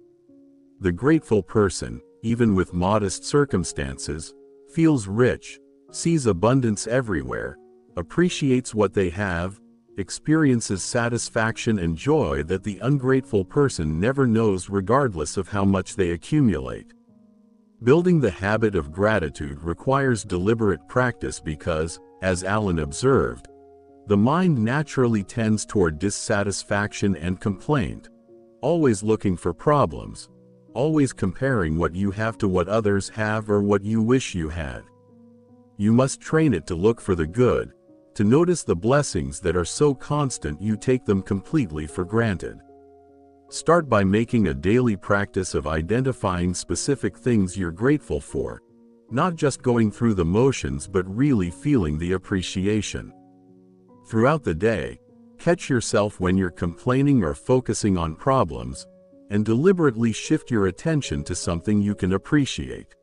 The grateful person, even with modest circumstances, feels rich, sees abundance everywhere, appreciates what they have, experiences satisfaction and joy that the ungrateful person never knows regardless of how much they accumulate. Building the habit of gratitude requires deliberate practice because, as Alan observed, the mind naturally tends toward dissatisfaction and complaint, always looking for problems, always comparing what you have to what others have or what you wish you had. You must train it to look for the good, to notice the blessings that are so constant you take them completely for granted. Start by making a daily practice of identifying specific things you're grateful for, not just going through the motions but really feeling the appreciation. Throughout the day, catch yourself when you're complaining or focusing on problems, and deliberately shift your attention to something you can appreciate.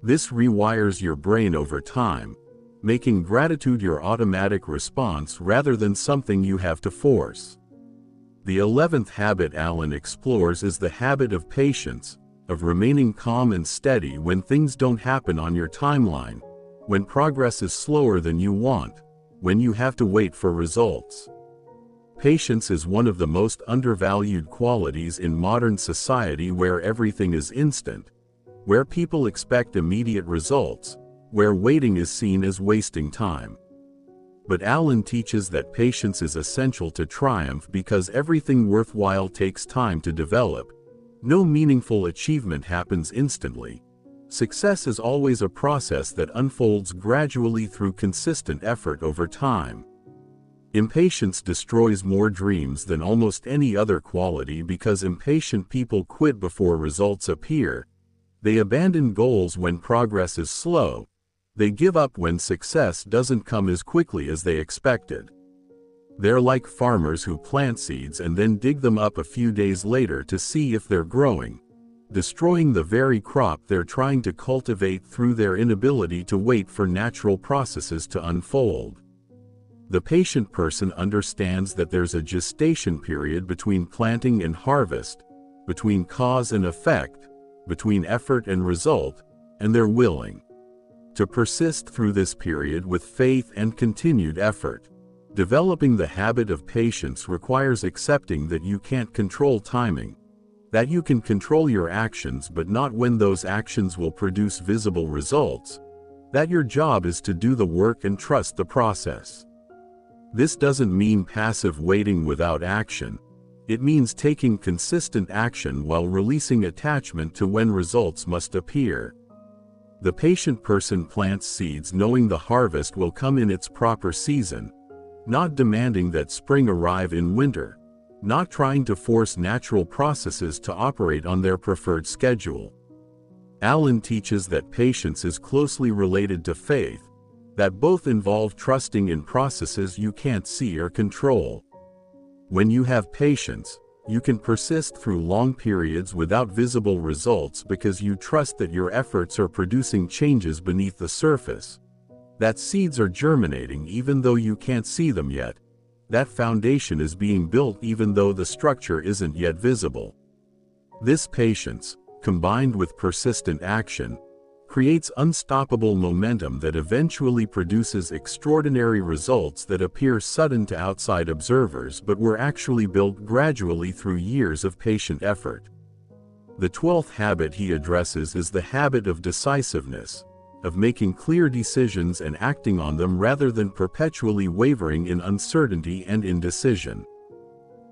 This rewires your brain over time, making gratitude your automatic response rather than something you have to force. The 11th habit Alan explores is the habit of patience, of remaining calm and steady when things don't happen on your timeline, when progress is slower than you want, when you have to wait for results. Patience is one of the most undervalued qualities in modern society where everything is instant, where people expect immediate results, where waiting is seen as wasting time. But Alan teaches that patience is essential to triumph because everything worthwhile takes time to develop. No meaningful achievement happens instantly. Success is always a process that unfolds gradually through consistent effort over time. Impatience destroys more dreams than almost any other quality because impatient people quit before results appear. They abandon goals when progress is slow. They give up when success doesn't come as quickly as they expected. They're like farmers who plant seeds and then dig them up a few days later to see if they're growing, destroying the very crop they're trying to cultivate through their inability to wait for natural processes to unfold. The patient person understands that there's a gestation period between planting and harvest, between cause and effect, between effort and result, and they're willing to persist through this period with faith and continued effort. Developing the habit of patience requires accepting that you can't control timing, that you can control your actions but not when those actions will produce visible results, that your job is to do the work and trust the process. This doesn't mean passive waiting without action. It means taking consistent action while releasing attachment to when results must appear. The patient person plants seeds knowing the harvest will come in its proper season, not demanding that spring arrive in winter, not trying to force natural processes to operate on their preferred schedule. Alan teaches that patience is closely related to faith, that both involve trusting in processes you can't see or control. When you have patience, you can persist through long periods without visible results because you trust that your efforts are producing changes beneath the surface, that seeds are germinating even though you can't see them yet, that foundation is being built even though the structure isn't yet visible. This patience, combined with persistent action, creates unstoppable momentum that eventually produces extraordinary results that appear sudden to outside observers but were actually built gradually through years of patient effort. The 12th habit he addresses is the habit of decisiveness, of making clear decisions and acting on them rather than perpetually wavering in uncertainty and indecision.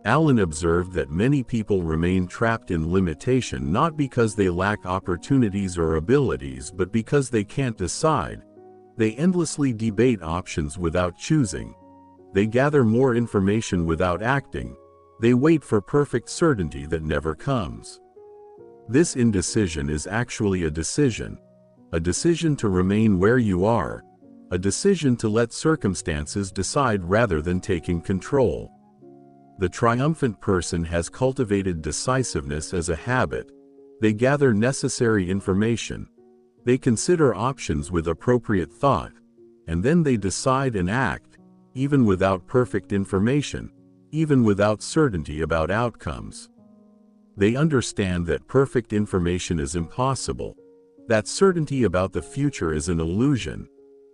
Alan observed that many people remain trapped in limitation not because they lack opportunities or abilities but because they can't decide. They endlessly debate options without choosing. They gather more information without acting. They wait for perfect certainty that never comes. This indecision is actually a decision to remain where you are, a decision to let circumstances decide rather than taking control. The triumphant person has cultivated decisiveness as a habit. They gather necessary information. They consider options with appropriate thought, and then they decide and act, even without perfect information, even without certainty about outcomes. They understand that perfect information is impossible, that certainty about the future is an illusion,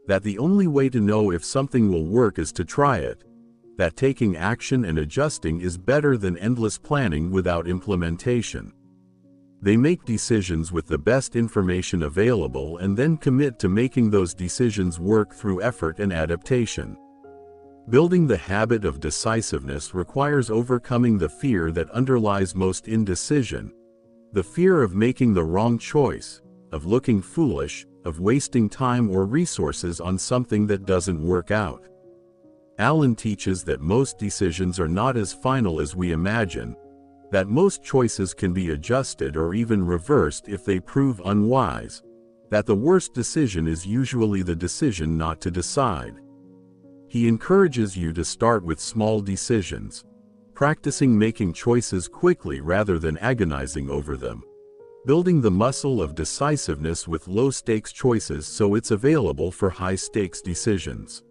that the only way to know if something will work is to try it, that taking action and adjusting is better than endless planning without implementation. They make decisions with the best information available and then commit to making those decisions work through effort and adaptation. Building the habit of decisiveness requires overcoming the fear that underlies most indecision, the fear of making the wrong choice, of looking foolish, of wasting time or resources on something that doesn't work out. Alan teaches that most decisions are not as final as we imagine, that most choices can be adjusted or even reversed if they prove unwise, that the worst decision is usually the decision not to decide. He encourages you to start with small decisions, practicing making choices quickly rather than agonizing over them, building the muscle of decisiveness with low-stakes choices so it's available for high-stakes decisions.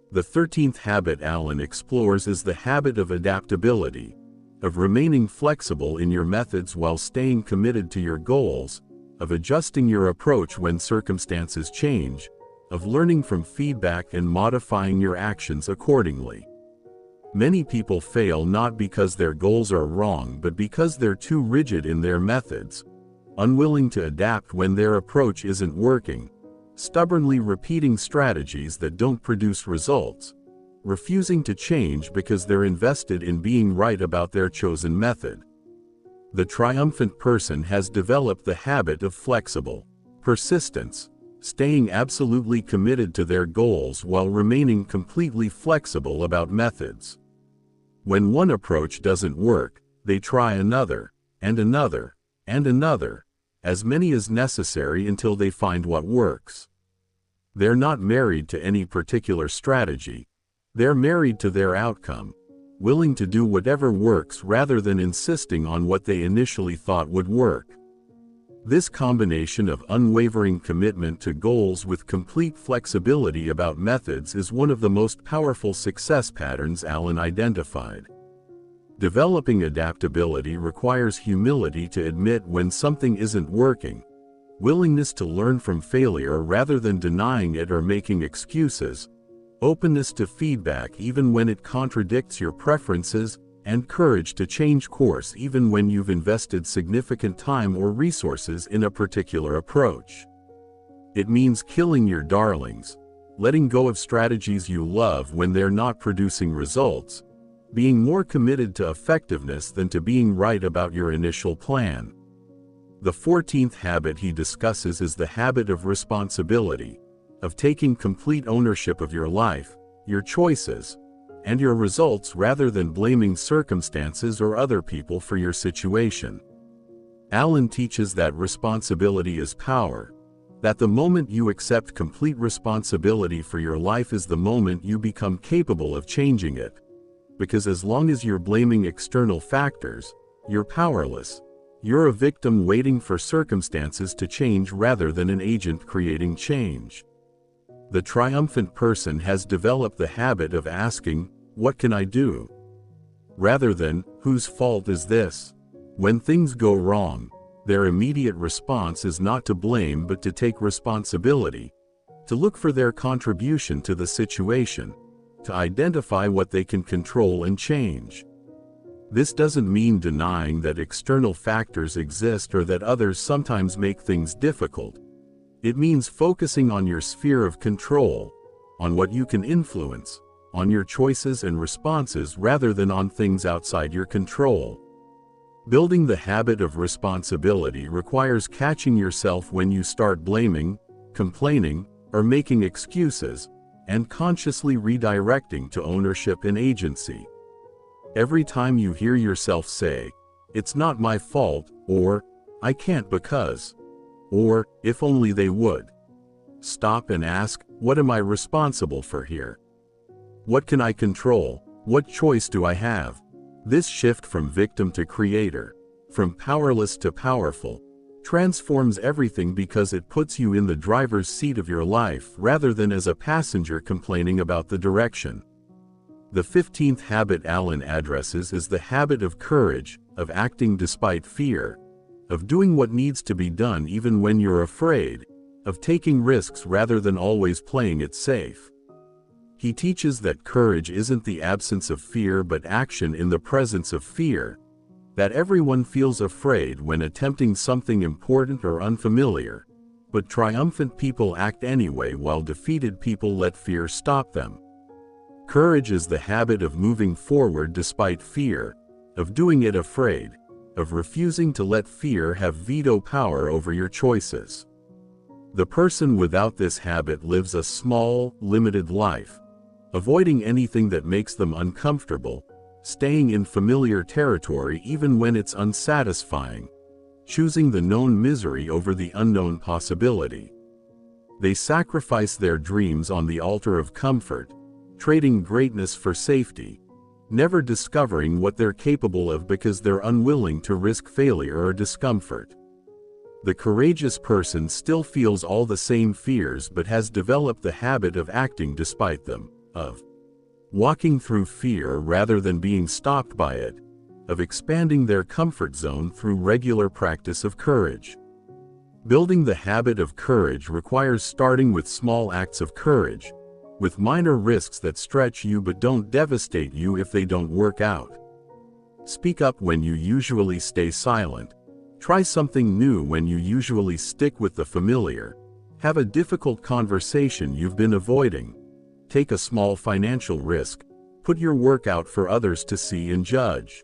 The 13th habit Alan explores is the habit of adaptability, of remaining flexible in your methods while staying committed to your goals, of adjusting your approach when circumstances change, of learning from feedback and modifying your actions accordingly. Many people fail not because their goals are wrong but because they're too rigid in their methods, unwilling to adapt when their approach isn't working, stubbornly repeating strategies that don't produce results, refusing to change because they're invested in being right about their chosen method. The triumphant person has developed the habit of flexible persistence, staying absolutely committed to their goals while remaining completely flexible about methods. When one approach doesn't work, they try another, and another, and another, as many as necessary until they find what works. They're not married to any particular strategy. They're married to their outcome, willing to do whatever works rather than insisting on what they initially thought would work. This combination of unwavering commitment to goals with complete flexibility about methods is one of the most powerful success patterns Allen identified. Developing adaptability requires humility to admit when something isn't working, willingness to learn from failure rather than denying it or making excuses, openness to feedback even when it contradicts your preferences, and courage to change course even when you've invested significant time or resources in a particular approach. It means killing your darlings, letting go of strategies you love when they're not producing results, being more committed to effectiveness than to being right about your initial plan. The 14th habit he discusses is the habit of responsibility, of taking complete ownership of your life, your choices, and your results rather than blaming circumstances or other people for your situation. Allen teaches that responsibility is power, that the moment you accept complete responsibility for your life is the moment you become capable of changing it. Because as long as you're blaming external factors, you're powerless. You're a victim waiting for circumstances to change rather than an agent creating change. The triumphant person has developed the habit of asking, "What can I do?" rather than, "Whose fault is this?" When things go wrong, their immediate response is not to blame but to take responsibility, to look for their contribution to the situation, to identify what they can control and change. This doesn't mean denying that external factors exist or that others sometimes make things difficult. It means focusing on your sphere of control, on what you can influence, on your choices and responses rather than on things outside your control. Building the habit of responsibility requires catching yourself when you start blaming, complaining, or making excuses, and consciously redirecting to ownership and agency. Every time you hear yourself say, "It's not my fault," or "I can't because," or "If only they would," stop and ask, "What am I responsible for here? What can I control? What choice do I have?" This shift from victim to creator, from powerless to powerful, transforms everything because it puts you in the driver's seat of your life rather than as a passenger complaining about the direction. The 15th habit Allen addresses is the habit of courage, of acting despite fear, of doing what needs to be done even when you're afraid, of taking risks rather than always playing it safe. He teaches that courage isn't the absence of fear but action in the presence of fear, that everyone feels afraid when attempting something important or unfamiliar, but triumphant people act anyway while defeated people let fear stop them. Courage is the habit of moving forward despite fear, of doing it afraid, of refusing to let fear have veto power over your choices. The person without this habit lives a small, limited life, avoiding anything that makes them uncomfortable, staying in familiar territory even when it's unsatisfying, choosing the known misery over the unknown possibility. They sacrifice their dreams on the altar of comfort, trading greatness for safety, never discovering what they're capable of because they're unwilling to risk failure or discomfort. The courageous person still feels all the same fears but has developed the habit of acting despite them, of walking through fear rather than being stopped by it, of expanding their comfort zone through regular practice of courage. Building the habit of courage requires starting with small acts of courage, with minor risks that stretch you but don't devastate you if they don't work out. Speak up when you usually stay silent. Try something new when you usually stick with the familiar, Have a difficult conversation you've been avoiding. Take a small financial risk. Put your work out for others to see and judge.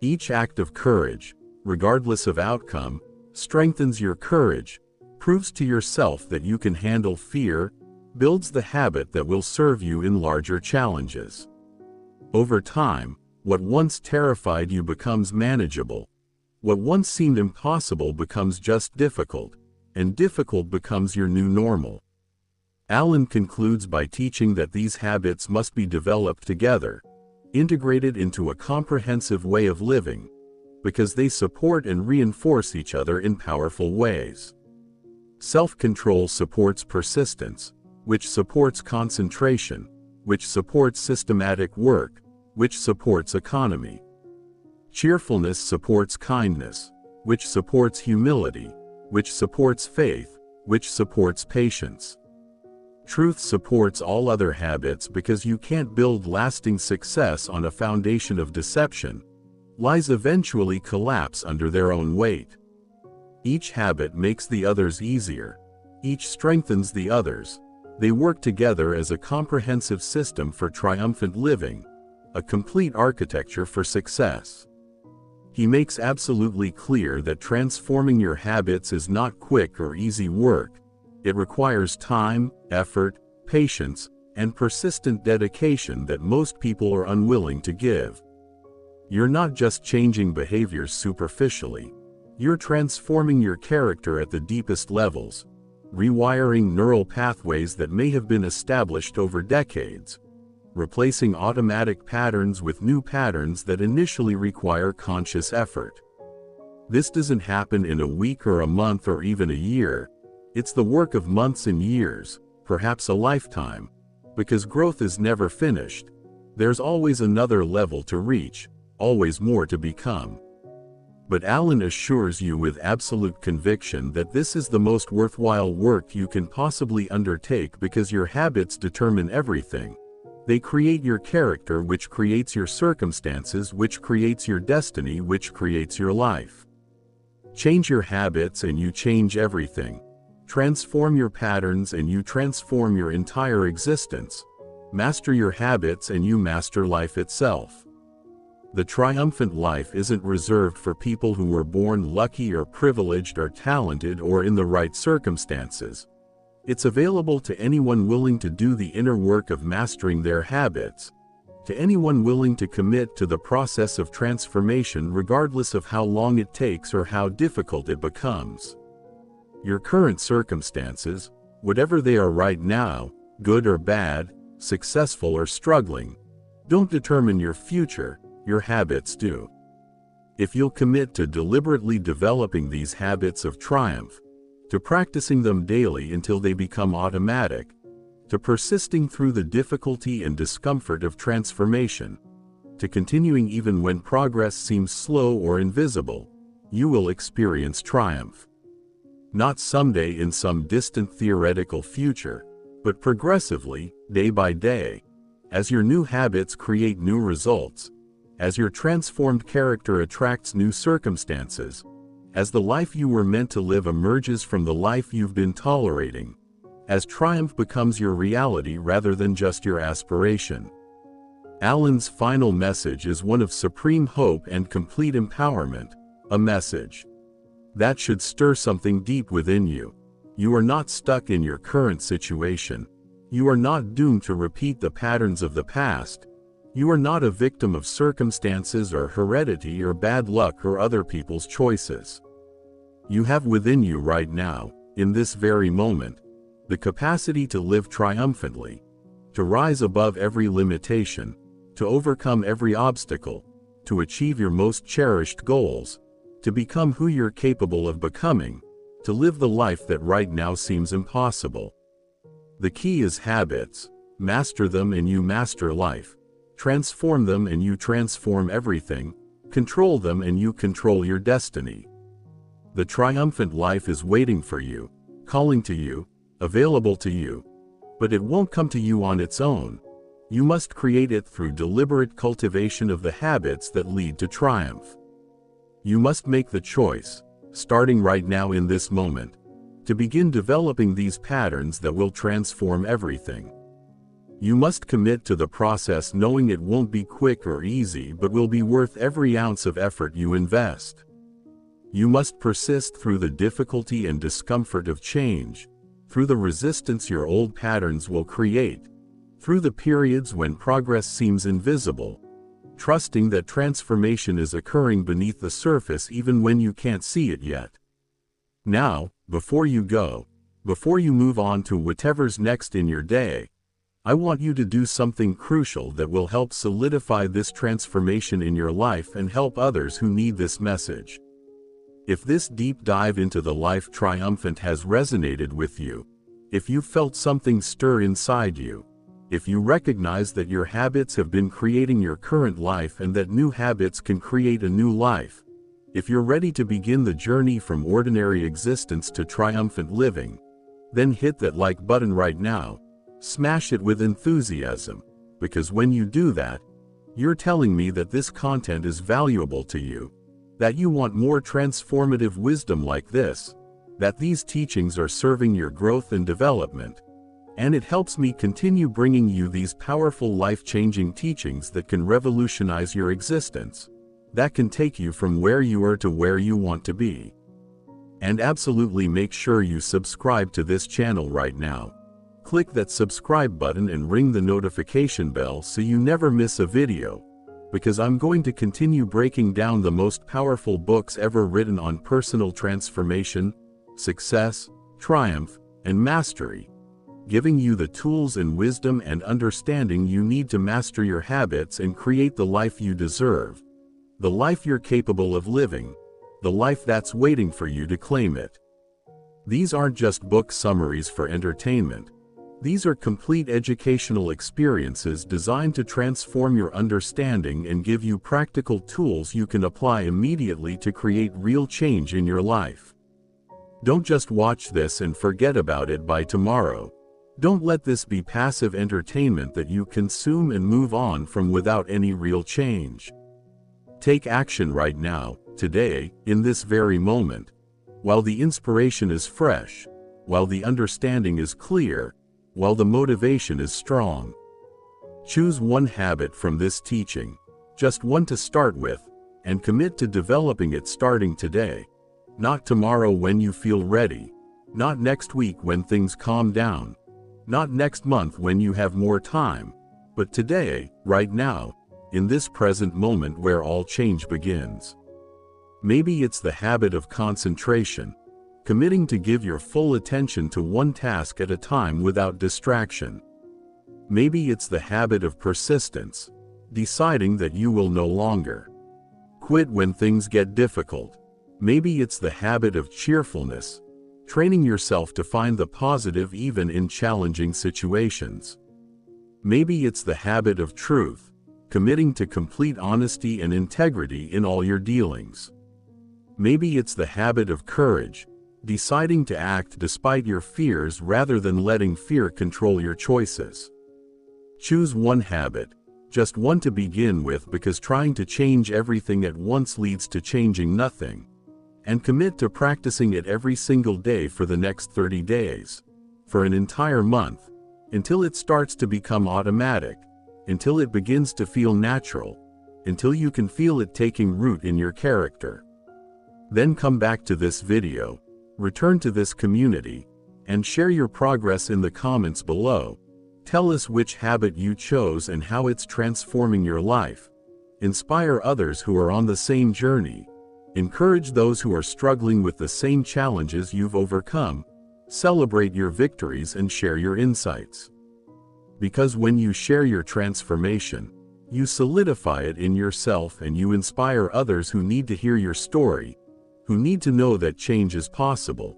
Each act of courage, regardless of outcome, strengthens your courage, proves to yourself that you can handle fear, builds the habit that will serve you in larger challenges. Over time, what once terrified you becomes manageable. What once seemed impossible becomes just difficult, and difficult becomes your new normal. Alan concludes by teaching that these habits must be developed together, integrated into a comprehensive way of living, because they support and reinforce each other in powerful ways. Self-control supports persistence, which supports concentration, which supports systematic work, which supports economy. Cheerfulness supports kindness, which supports humility, which supports faith, which supports patience. Truth supports all other habits because you can't build lasting success on a foundation of deception. Lies eventually collapse under their own weight. Each habit makes the others easier. Each strengthens the others. They work together as a comprehensive system for triumphant living, a complete architecture for success. He makes absolutely clear that transforming your habits is not quick or easy work. It requires time, effort, patience, and persistent dedication that most people are unwilling to give. You're not just changing behaviors superficially. You're transforming your character at the deepest levels, rewiring neural pathways that may have been established over decades, replacing automatic patterns with new patterns that initially require conscious effort. This doesn't happen in a week or a month or even a year. It's the work of months and years, perhaps a lifetime, because growth is never finished. There's always another level to reach, always more to become. But Alan assures you with absolute conviction that this is the most worthwhile work you can possibly undertake because your habits determine everything. They create your character, which creates your circumstances, which creates your destiny, which creates your life. Change your habits and you change everything. Transform your patterns and you transform your entire existence. Master your habits and you master life itself. The triumphant life isn't reserved for people who were born lucky or privileged or talented or in the right circumstances. It's available to anyone willing to do the inner work of mastering their habits, to anyone willing to commit to the process of transformation regardless of how long it takes or how difficult it becomes. Your current circumstances, whatever they are right now, good or bad, successful or struggling, don't determine your future, your habits do. If you'll commit to deliberately developing these habits of triumph, to practicing them daily until they become automatic, to persisting through the difficulty and discomfort of transformation, to continuing even when progress seems slow or invisible, you will experience triumph. Not someday in some distant theoretical future, but progressively, day by day, as your new habits create new results, as your transformed character attracts new circumstances, as the life you were meant to live emerges from the life you've been tolerating, as triumph becomes your reality rather than just your aspiration. Alan's final message is one of supreme hope and complete empowerment, a message that should stir something deep within you. You are not stuck in your current situation. You are not doomed to repeat the patterns of the past. You are not a victim of circumstances or heredity or bad luck or other people's choices. You have within you right now, in this very moment, the capacity to live triumphantly, to rise above every limitation, to overcome every obstacle, to achieve your most cherished goals, to become who you're capable of becoming, to live the life that right now seems impossible. The key is habits. Master them and you master life. Transform them and you transform everything. Control them and you control your destiny. The triumphant life is waiting for you, calling to you, available to you. But it won't come to you on its own. You must create it through deliberate cultivation of the habits that lead to triumph. You must make the choice, starting right now in this moment, to begin developing these patterns that will transform everything. You must commit to the process, knowing it won't be quick or easy, but will be worth every ounce of effort you invest. You must persist through the difficulty and discomfort of change, through the resistance your old patterns will create, through the periods when progress seems invisible, trusting that transformation is occurring beneath the surface even when you can't see it yet. Now, before you go, before you move on to whatever's next in your day, I want you to do something crucial that will help solidify this transformation in your life and help others who need this message. If this deep dive into the Life Triumphant has resonated with you, if you felt something stir inside you, if you recognize that your habits have been creating your current life and that new habits can create a new life, if you're ready to begin the journey from ordinary existence to triumphant living, then hit that like button right now. Smash it with enthusiasm, because when you do that, you're telling me that this content is valuable to you, that you want more transformative wisdom like this, that these teachings are serving your growth and development, and it helps me continue bringing you these powerful life-changing teachings that can revolutionize your existence, that can take you from where you are to where you want to be. And absolutely make sure you subscribe to this channel right now. Click that subscribe button and ring the notification bell so you never miss a video, because I'm going to continue breaking down the most powerful books ever written on personal transformation, success, triumph, and mastery, giving you the tools and wisdom and understanding you need to master your habits and create the life you deserve, the life you're capable of living, the life that's waiting for you to claim it. These aren't just book summaries for entertainment. These are complete educational experiences designed to transform your understanding and give you practical tools you can apply immediately to create real change in your life. Don't just watch this and forget about it by tomorrow. Don't let this be passive entertainment that you consume and move on from without any real change. Take action right now, today, in this very moment. While the inspiration is fresh, while the understanding is clear, while the motivation is strong. Choose one habit from this teaching, just one to start with, and commit to developing it starting today. Not tomorrow when you feel ready, not next week when things calm down, not next month when you have more time, but today, right now, in this present moment where all change begins. Maybe it's the habit of concentration, committing to give your full attention to one task at a time without distraction. Maybe it's the habit of persistence, deciding that you will no longer quit when things get difficult. Maybe it's the habit of cheerfulness, training yourself to find the positive even in challenging situations. Maybe it's the habit of truth, committing to complete honesty and integrity in all your dealings. Maybe it's the habit of courage, deciding to act despite your fears rather than letting fear control your choices. Choose one habit, just one to begin with, because trying to change everything at once leads to changing nothing. And commit to practicing it every single day for the next 30 days, for an entire month, until it starts to become automatic, until it begins to feel natural, until you can feel it taking root in your character. Then come back to this video, return to this community, and share your progress in the comments below. Tell us which habit you chose and how it's transforming your life. Inspire others who are on the same journey. Encourage those who are struggling with the same challenges you've overcome. Celebrate your victories and share your insights. Because when you share your transformation, you solidify it in yourself and you inspire others who need to hear your story, who need to know that change is possible,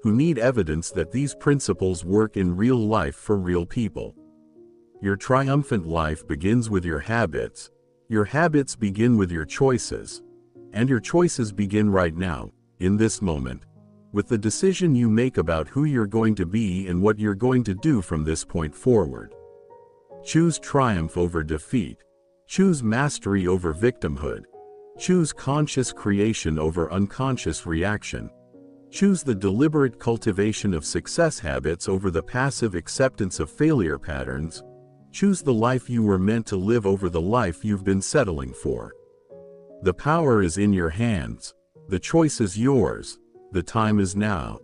who need evidence that these principles work in real life for real people. Your triumphant life begins with your habits begin with your choices, and your choices begin right now, in this moment, with the decision you make about who you're going to be and what you're going to do from this point forward. Choose triumph over defeat. Choose mastery over victimhood. Choose conscious creation over unconscious reaction. Choose the deliberate cultivation of success habits over the passive acceptance of failure patterns. Choose the life you were meant to live over the life you've been settling for. The power is in your hands. The choice is yours. The time is now.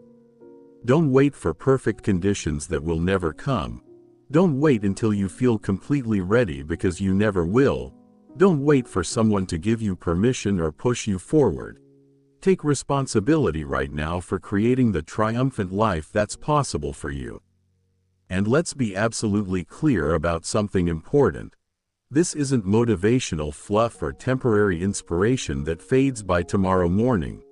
Don't wait for perfect conditions that will never come. Don't wait until you feel completely ready, because you never will. Don't wait for someone to give you permission or push you forward. Take responsibility right now for creating the triumphant life that's possible for you. And let's be absolutely clear about something important. This isn't motivational fluff or temporary inspiration that fades by tomorrow morning.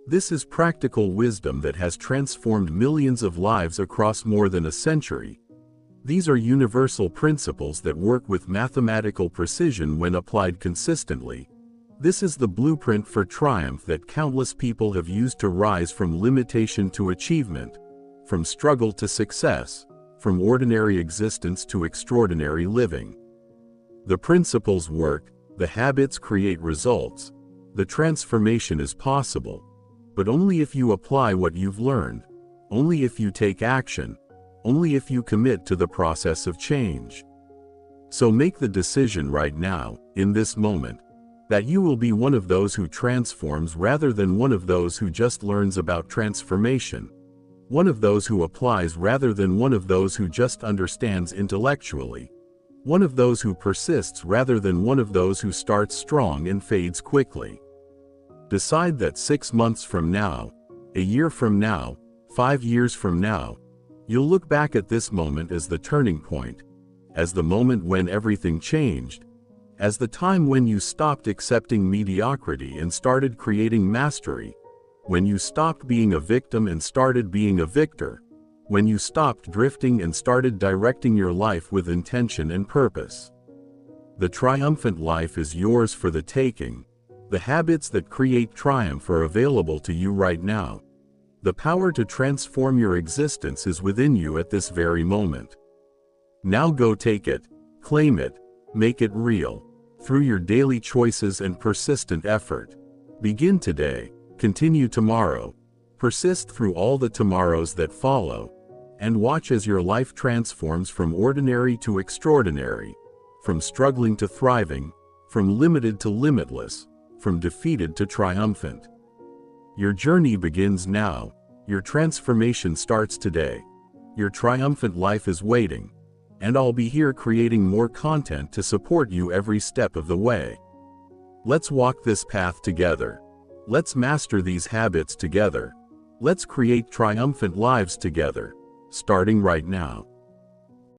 This is practical wisdom that has transformed millions of lives across more than a century. These are universal principles that work with mathematical precision when applied consistently. This is the blueprint for triumph that countless people have used to rise from limitation to achievement, from struggle to success, from ordinary existence to extraordinary living. The principles work, the habits create results, the transformation is possible, but only if you apply what you've learned, only if you take action, only if you commit to the process of change. So make the decision right now, in this moment, that you will be one of those who transforms rather than one of those who just learns about transformation, one of those who applies rather than one of those who just understands intellectually, one of those who persists rather than one of those who starts strong and fades quickly. Decide that 6 months from now, a year from now, 5 years from now, you'll look back at this moment as the turning point, as the moment when everything changed, as the time when you stopped accepting mediocrity and started creating mastery, when you stopped being a victim and started being a victor, when you stopped drifting and started directing your life with intention and purpose. The triumphant life is yours for the taking. The habits that create triumph are available to you right now. The power to transform your existence is within you at this very moment. Now go take it, claim it, make it real, through your daily choices and persistent effort. Begin today, continue tomorrow, persist through all the tomorrows that follow, and watch as your life transforms from ordinary to extraordinary, from struggling to thriving, from limited to limitless, from defeated to triumphant. Your journey begins now. Your transformation starts today. Your triumphant life is waiting, and I'll be here creating more content to support you every step of the way. Let's walk this path together. Let's master these habits together. Let's create triumphant lives together, starting right now.